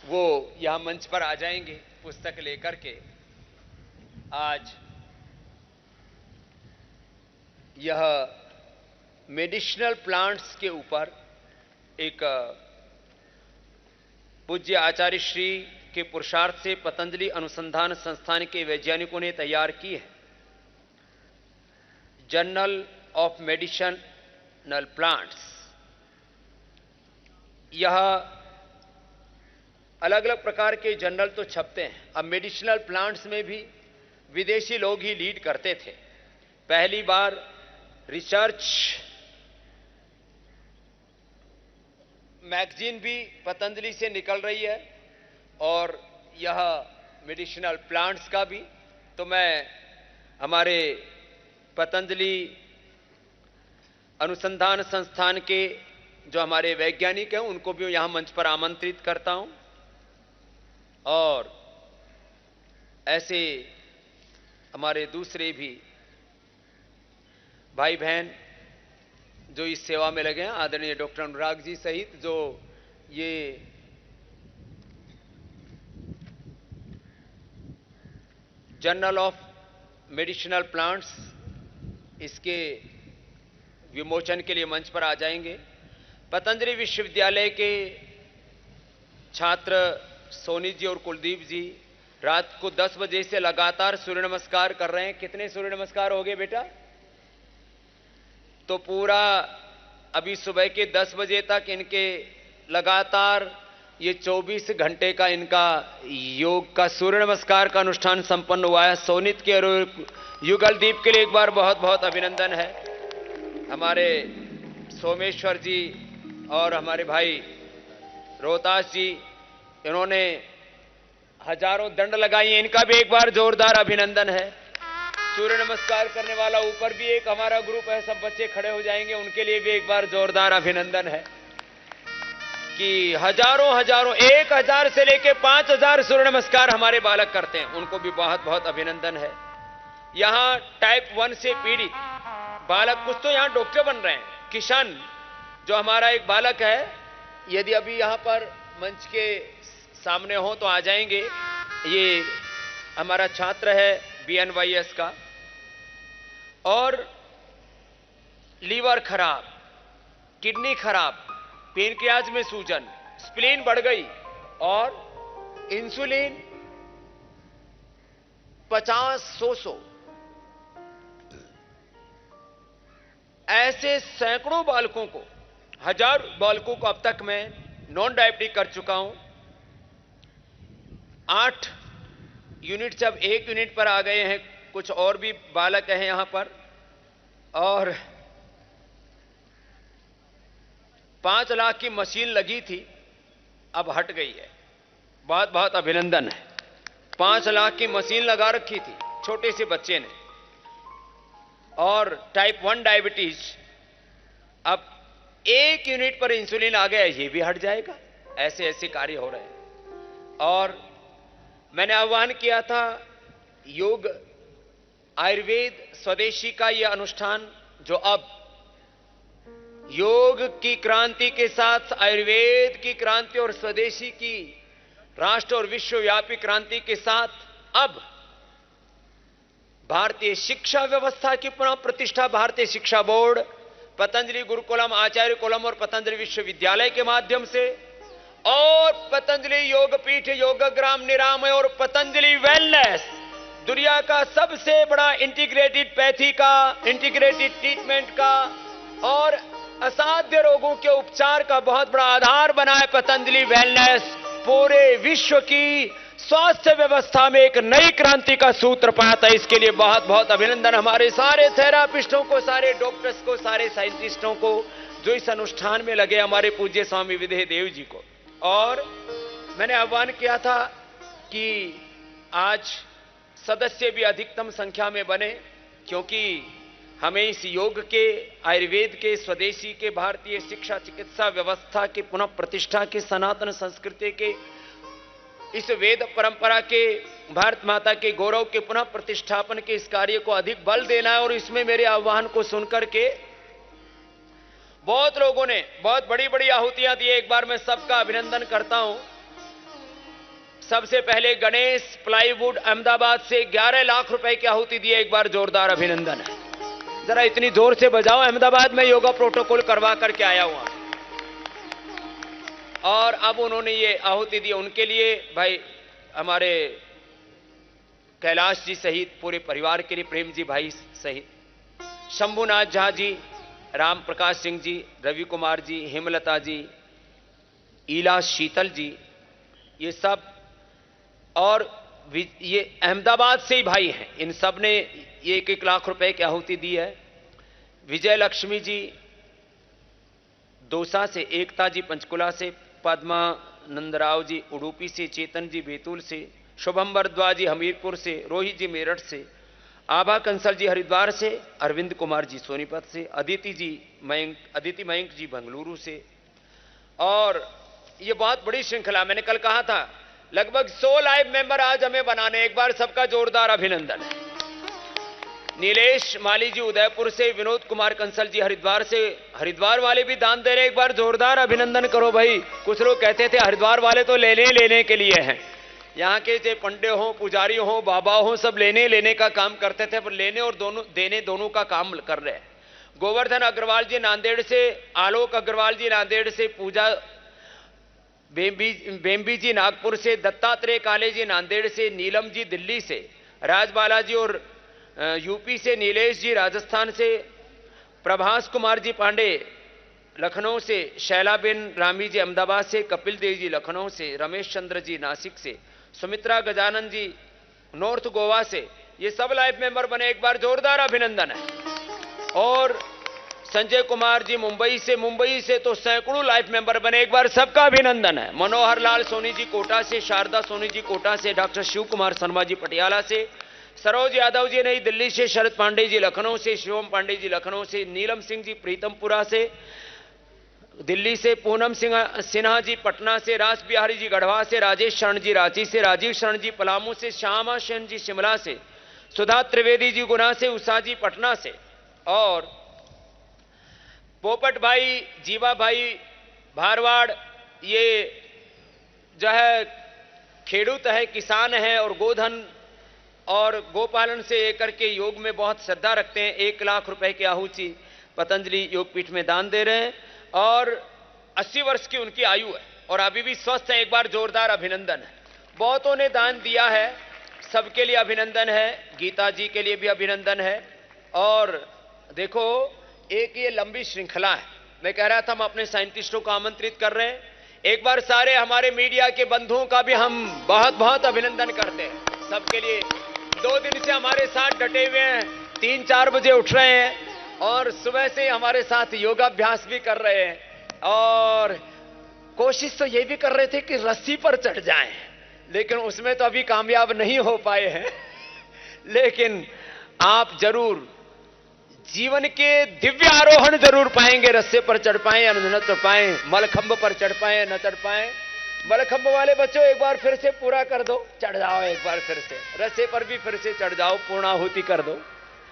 S1: वो यहां मंच पर आ जाएंगे पुस्तक लेकर के। आज यह मेडिसिनल प्लांट्स के ऊपर एक पूज्य आचार्य श्री के पुरुषार्थ से पतंजलि अनुसंधान संस्थान के वैज्ञानिकों ने तैयार की है। Journal of medicinal plants. यह अलग अलग प्रकार के जर्नल तो छपते हैं। अब मेडिसिनल प्लांट्स में भी विदेशी लोग ही लीड करते थे। पहली बार रिसर्च मैगजीन भी पतंजलि से निकल रही है और यह मेडिसिनल प्लांट्स का भी। तो मैं हमारे पतंजलि अनुसंधान संस्थान के जो हमारे वैज्ञानिक हैं उनको भी यहां मंच पर आमंत्रित करता हूं। और ऐसे हमारे दूसरे भी भाई बहन जो इस सेवा में लगे हैं, आदरणीय डॉक्टर अनुराग जी सहित, जो ये जर्नल ऑफ मेडिसिनल प्लांट्स इसके विमोचन के लिए मंच पर आ जाएंगे। पतंजलि विश्वविद्यालय के छात्र सोनी जी और कुलदीप जी रात को 10 बजे से लगातार सूर्य नमस्कार कर रहे हैं। कितने सूर्य नमस्कार हो गए बेटा? तो पूरा अभी सुबह के 10 बजे तक इनके लगातार ये 24 घंटे का इनका योग का सूर्य नमस्कार का अनुष्ठान संपन्न हुआ है। सोनित के और युगलदीप के लिए एक बार बहुत बहुत अभिनंदन है। हमारे सोमेश्वर जी और हमारे भाई रोहतास जी, इन्होंने हजारों दंड लगाई हैं, इनका भी एक बार जोरदार अभिनंदन है। सूर्य नमस्कार करने वाला ऊपर भी एक हमारा ग्रुप है, सब बच्चे खड़े हो जाएंगे, उनके लिए भी एक बार जोरदार अभिनंदन है कि हजारों 1000 से लेके 5000 सूर्य नमस्कार हमारे बालक करते हैं, उनको भी बहुत बहुत अभिनंदन है। यहां टाइप 1 से पीड़ित बालक, कुछ तो यहां डॉक्टर बन रहे हैं। किशन जो हमारा एक बालक है, यदि अभी यहां पर मंच के सामने हो तो आ जाएंगे। ये हमारा छात्र है BNYS का। और लीवर खराब, किडनी खराब, पेनक्रियाज में सूजन, स्प्लीन बढ़ गई और इंसुलिन 50-100 ऐसे सैकड़ों बालकों को, 1000 बालकों को अब तक मैं नॉन डायबिटिक कर चुका हूं। 8 यूनिट जब 1 यूनिट पर आ गए हैं, कुछ और भी बालक हैं यहां पर। और 5 लाख की मशीन लगी थी, अब हट गई है। बहुत बहुत अभिनंदन है। 5 लाख की मशीन लगा रखी थी छोटे से बच्चे ने। और टाइप 1 डायबिटीज, अब 1 यूनिट पर इंसुलिन आ गया, ये भी हट जाएगा। ऐसे ऐसे कार्य हो रहे हैं। और मैंने आह्वान किया था योग आयुर्वेद स्वदेशी का यह अनुष्ठान, जो अब योग की क्रांति के साथ आयुर्वेद की क्रांति और स्वदेशी की राष्ट्र और विश्वव्यापी क्रांति के साथ अब भारतीय शिक्षा व्यवस्था की पुनः प्रतिष्ठा, भारतीय शिक्षा बोर्ड, पतंजलि गुरुकुलम, आचार्य कुलम और पतंजलि विश्वविद्यालय के माध्यम से, और पतंजलि योगपीठ, योगग्राम, निरामय और पतंजलि वेलनेस, दुनिया का सबसे बड़ा इंटीग्रेटेड पैथी का, इंटीग्रेटेड ट्रीटमेंट का और असाध्य रोगों के उपचार का बहुत बड़ा आधार बना है पतंजलि वेलनेस। पूरे विश्व की स्वास्थ्य व्यवस्था में एक नई क्रांति का सूत्र पाता है। इसके लिए बहुत बहुत अभिनंदन हमारे सारे थेरापिस्टों को, सारे डॉक्टर्स को, सारे साइंटिस्टों को जो इस अनुष्ठान में लगे, हमारे पूज्य स्वामी विदेह देव जी को। और मैंने आह्वान किया था कि आज सदस्य भी अधिकतम संख्या में बने, क्योंकि हमें इस योग के, आयुर्वेद के, स्वदेशी के, भारतीय शिक्षा चिकित्सा व्यवस्था के पुनः प्रतिष्ठा के, सनातन संस्कृति के, इस वेद परंपरा के, भारत माता के गौरव के पुनः प्रतिष्ठापन के इस कार्य को अधिक बल देना है। और इसमें मेरे आह्वान को सुनकर के बहुत लोगों ने बहुत बड़ी बड़ी आहुतियां दी। एक बार मैं सबका अभिनंदन करता हूं। सबसे पहले गणेश प्लाईवुड अहमदाबाद से 11 लाख रुपए की आहुति दी। एक बार जोरदार अभिनंदन है। जरा इतनी जोर से बजाओ। अहमदाबाद में योगा प्रोटोकॉल करवा करके आया हुआ और अब उन्होंने ये आहुति दी। उनके लिए भाई हमारे कैलाश जी सहित पूरे परिवार के लिए, प्रेम जी भाई सहित, शंभुनाथ झा जी, राम प्रकाश सिंह जी, रवि कुमार जी, हेमलता जी, ईला शीतल जी, ये सब, और ये अहमदाबाद से ही भाई हैं। इन सब ने ये 1-1 लाख रुपए की आहुति दी है। विजय लक्ष्मी जी दौसा से, एकता जी पंचकुला से, पद्मा नंदराव जी उडुपी से, चेतन जी बैतूल से, शुभम बरद्वाज जी हमीरपुर से, रोहित जी मेरठ से, आभा कंसल जी हरिद्वार से, अरविंद कुमार जी सोनीपत से, अदिति मयंक जी बेंगलुरु से। और ये बहुत बड़ी श्रृंखला, मैंने कल कहा था लगभग 100 लाइव मेंबर आज हमें बनाने। एक बार सबका जोरदार अभिनंदन है। नीलेश माली जी उदयपुर से, विनोद कुमार कंसल जी हरिद्वार से, हरिद्वार वाले भी दान दे रहे। एक बार जोरदार अभिनंदन करो भाई। कुछ लोग कहते थे हरिद्वार वाले तो लेने के लिए हैं। यहाँ के जो पंडे हो, पुजारी हो, बाबा हो, सब लेने का काम करते थे, पर लेने और देने दोनों का काम कर रहे हैं। गोवर्धन अग्रवाल जी नांदेड़ से, आलोक अग्रवाल जी नांदेड़ से, पूजा बेम्बी जी नागपुर से, दत्तात्रेय काले जी नांदेड़ से, नीलम जी दिल्ली से, राज बालाजी और यूपी से, नीलेश जी राजस्थान से, प्रभास कुमार जी पांडे लखनऊ से, शैलाबेन रामी जी अहमदाबाद से, कपिल देव जी लखनऊ से, रमेश चंद्र जी नासिक से, सुमित्रा गजानन जी नॉर्थ गोवा से, ये सब लाइव मेंबर बने। एक बार जोरदार अभिनंदन है। और संजय कुमार जी मुंबई से तो सैकड़ों लाइव मेंबर बने। एक बार सबका अभिनंदन है। मनोहर लाल सोनी जी कोटा से, शारदा सोनी जी कोटा से, डॉक्टर शिव कुमार शर्मा जी पटियाला से, सरोज यादव जी नई दिल्ली से, शरद पांडे जी लखनऊ से, शिवम पांडे जी लखनऊ से, नीलम सिंह जी प्रीतमपुरा से दिल्ली से, पूनम सिन्हा जी पटना से, राज बिहारी जी गढ़वा से, राजेश शरण जी रांची से, राजीव शरण जी पलामू से, श्यामा सेन जी शिमला से, सुधा त्रिवेदी जी गुना से, उषा जी पटना से, और पोपट भाई, जीवा भाई भारवाड़, ये जो है खेडूत है, किसान है और गोधन और गोपालन से लेकर के योग में बहुत श्रद्धा रखते हैं। 1 लाख रुपए की आहुति पतंजलि योगपीठ में दान दे रहे हैं और 80 वर्ष की उनकी आयु है और अभी भी स्वस्थ है। एक बार जोरदार अभिनंदन है। बहुतों ने दान दिया है, सबके लिए अभिनंदन है। गीता जी के लिए भी अभिनंदन है। और देखो, एक ये लंबी श्रृंखला है। मैं कह रहा था हम अपने साइंटिस्टों को आमंत्रित कर रहे हैं। एक बार सारे हमारे मीडिया के बंधुओं का भी हम बहुत बहुत अभिनंदन करते हैं। सबके लिए 2 दिन से हमारे साथ डटे हुए हैं, 3-4 बजे उठ रहे हैं और सुबह से हमारे साथ योगाभ्यास भी कर रहे हैं और कोशिश तो ये भी कर रहे थे कि रस्सी पर चढ़ जाएं, लेकिन उसमें तो अभी कामयाब नहीं हो पाए हैं। लेकिन आप जरूर जीवन के दिव्य आरोहण जरूर पाएंगे। रस्से पर चढ़ पाए या न चढ़ पाए, मलखंभ पर चढ़ पाए न चढ़ पाए। मलखंभ वाले बच्चों एक बार फिर से पूरा कर दो, चढ़ जाओ एक बार फिर से, रस्से पर भी फिर से चढ़ जाओ, पूर्णाहुति कर दो।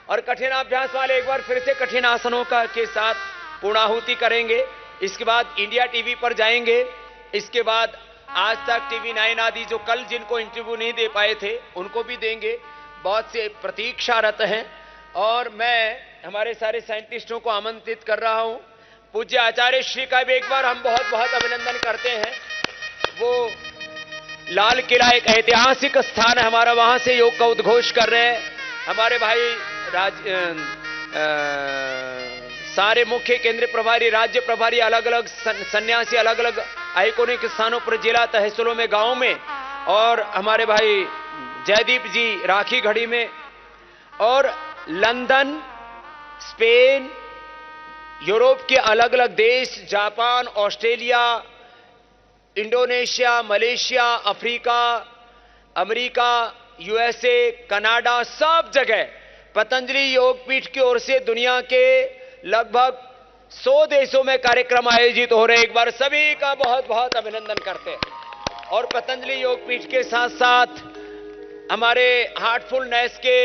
S1: और कठिनाभ्यास वाले एक बार फिर से कठिन आसनों का के साथ पूर्णाहुति करेंगे। इसके बाद इंडिया टीवी पर जाएंगे। इसके बाद आज तक टीवी 9 आदि जो कल जिनको इंटरव्यू नहीं दे पाए थे उनको भी देंगे। बहुत से प्रतीक्षारत हैं और मैं हमारे सारे साइंटिस्टों को आमंत्रित कर रहा हूं। पूज्य आचार्य श्री का भी एक बार हम बहुत बहुत अभिनंदन करते हैं। वो लाल किला एक ऐतिहासिक स्थान है हमारा, वहां से योग का उद्घोष कर रहे हैं हमारे भाई सारे मुख्य केंद्रीय प्रभारी, राज्य प्रभारी, अलग अलग सन्यासी अलग अलग आइकोनिक स्थानों पर, जिला तहसीलों में, गांव में, और हमारे भाई जयदीप जी राखी घड़ी में, और लंदन, स्पेन, यूरोप के अलग अलग देश, Japan, Australia, Indonesia, Malaysia, Africa, America, USA, Canada, सब जगह पतंजलि योगपीठ की ओर से दुनिया के लगभग 100 देशों में कार्यक्रम आयोजित हो रहे हैं। एक बार सभी का बहुत बहुत अभिनंदन करते हैं। और पतंजलि योगपीठ के साथ साथ हमारे हार्टफुलनेस के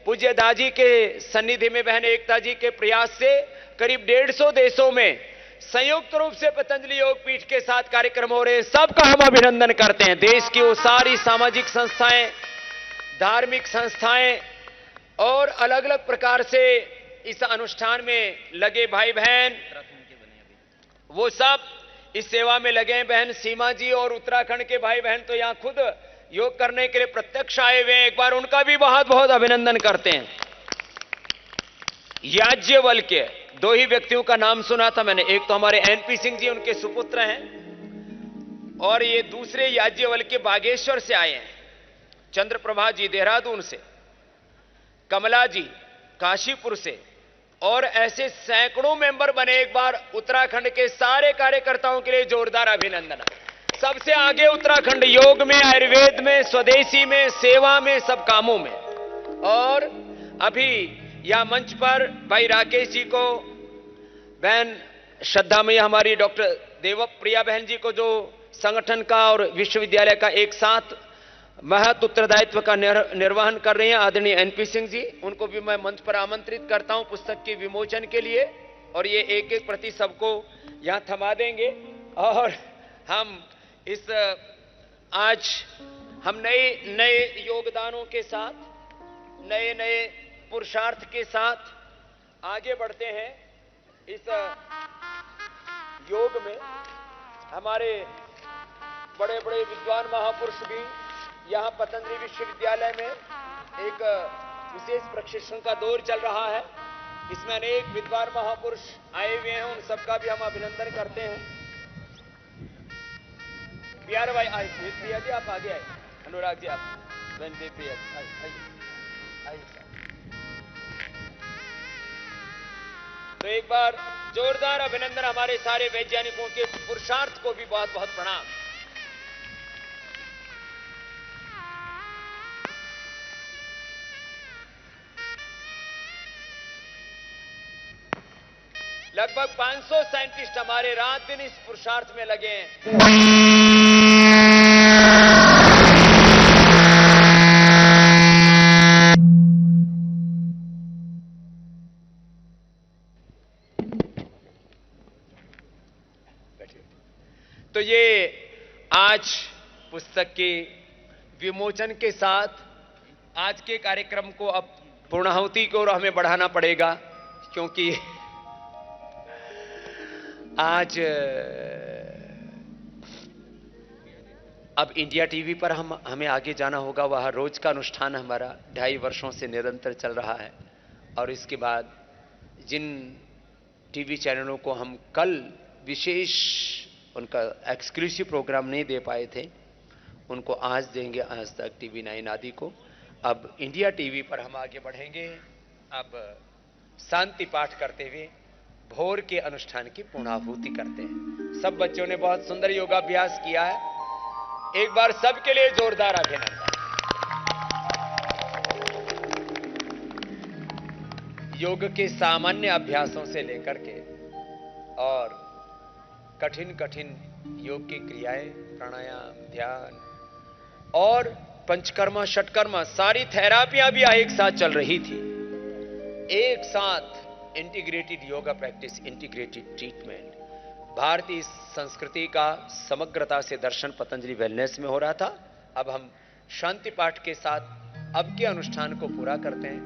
S1: पूज्य दाजी के सन्निधि में बहन एकता जी के प्रयास से करीब 150 देशों में संयुक्त रूप से पतंजलि योगपीठ के साथ कार्यक्रम हो रहे हैं। सबका हम अभिनंदन करते हैं। देश की वो सारी सामाजिक संस्थाएं, धार्मिक संस्थाएं और अलग अलग प्रकार से इस अनुष्ठान में लगे भाई बहन, वो सब इस सेवा में लगे हैं। बहन सीमा जी और उत्तराखंड के भाई बहन तो यहां खुद योग करने के लिए प्रत्यक्ष आए हुए हैं। एक बार उनका भी बहुत बहुत अभिनंदन करते हैं। याज्ञवल्क्य, 2 ही व्यक्तियों का नाम सुना था मैंने। एक तो हमारे एनपी सिंह जी, उनके सुपुत्र हैं, और ये दूसरे याज्ञवल्क्य बागेश्वर से आए हैं, चंद्रप्रभा जी देहरादून से, कमला जी काशीपुर से, और ऐसे सैकड़ों मेंबर बने। एक बार उत्तराखंड के सारे कार्यकर्ताओं के लिए जोरदार अभिनंदन। सबसे आगे उत्तराखंड, योग में, आयुर्वेद में, स्वदेशी में, सेवा में, सब कामों में। और अभी यह मंच पर भाई राकेश जी को, बहन श्रद्धामयी हमारी डॉक्टर देवप्रिया बहन जी को, जो संगठन का और विश्वविद्यालय का एक साथ महत्व उत्तरदायित्व का निर्वहन कर रहे हैं, आदरणीय एनपी सिंह जी, उनको भी मैं मंच पर आमंत्रित करता हूं पुस्तक के विमोचन के लिए। और ये एक एक प्रति सबको यहां थमा देंगे। और हम इस आज हम नए नए योगदानों के साथ, नए नए पुरुषार्थ के साथ आगे बढ़ते हैं। इस योग में हमारे बड़े बड़े विद्वान महापुरुष भी यहां पतंजलि विश्वविद्यालय में एक विशेष प्रशिक्षण का दौर चल रहा है। इसमें अनेक विद्वान महापुरुष आए हुए हैं, उन सबका भी हम अभिनंदन करते हैं। प्यार भाई आए, प्रिया जी आप आगे आए, अनुराग जी आप, बहन जी प्रिया आइए। तो एक बार जोरदार अभिनंदन। हमारे सारे वैज्ञानिकों के पुरुषार्थ को भी बहुत बहुत प्रणाम। लगभग 500 साइंटिस्ट हमारे रात दिन इस पुरुषार्थ में लगे हैं। तो ये आज पुस्तक के विमोचन के साथ आज के कार्यक्रम को अब पूर्णाहुति की ओर हमें बढ़ाना पड़ेगा, क्योंकि आज अब इंडिया टीवी पर हमें आगे जाना होगा। वह रोज का अनुष्ठान हमारा 2.5 वर्षों से निरंतर चल रहा है। और इसके बाद जिन टीवी चैनलों को हम कल विशेष उनका एक्सक्लूसिव प्रोग्राम नहीं दे पाए थे, उनको आज देंगे, आज तक, टीवी 9 आदि को। अब इंडिया टीवी पर हम आगे बढ़ेंगे। अब शांति पाठ करते हुए भोर के अनुष्ठान की पूर्णाहुति करते हैं। सब बच्चों ने बहुत सुंदर योगाभ्यास किया है। एक बार सबके लिए जोरदार अभिनंदन। योग के सामान्य अभ्यासों से लेकर के और कठिन कठिन योग की क्रियाएं, प्राणायाम, ध्यान और पंचकर्मा, षटकर्मा, सारी थेरापियां भी एक साथ चल रही थी। एक साथ integrated yoga practice, integrated treatment. भारतीय संस्कृति का समग्रता से दर्शन पतंजलि वेलनेस में हो रहा था। अब हम शांति पाठ के साथ अब के अनुष्ठान को पूरा करते हैं,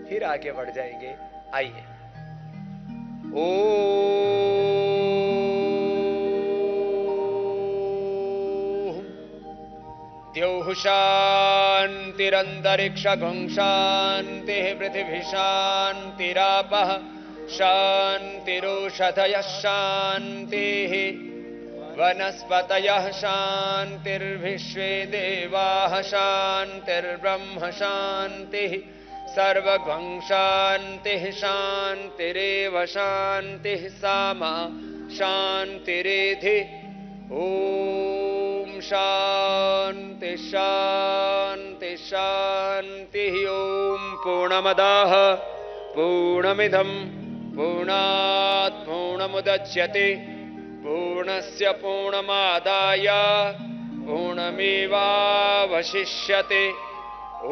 S1: फिर आगे बढ़ जाएंगे। आइए। द्यौः शान्तिरन्तरिक्षं शान्तिः पृथिवी शान्तिरापः शान्तिरोषधयः शान्तिः वनस्पतयः शान्तिर्विश्वे देवाः शान्तिर्ब्रह्म शान्तिः सर्वगं शान्तिः शान्तिरेव शान्तिः सामा शान्तिरेधि ॐ शान्ति शान्ति शान्तिः ॐ पूर्णमदः पूर्णमिदं पूर्णात् पूर्णमुदच्यते पूर्णस्य पूर्णमादाय पूर्णमेवावशिष्यते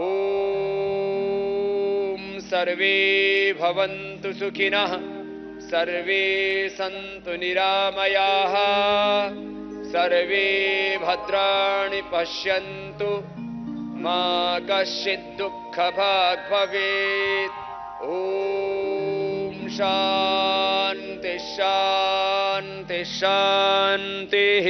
S1: ॐ सर्वे भवन्तु सुखिनः सर्वे सन्तु निरामयाः सर्वे भद्राणि पश्यन्तु मा कश्चित् दुःखभाग् भवेत् ॐ शान्ति शान्ति शान्तिः।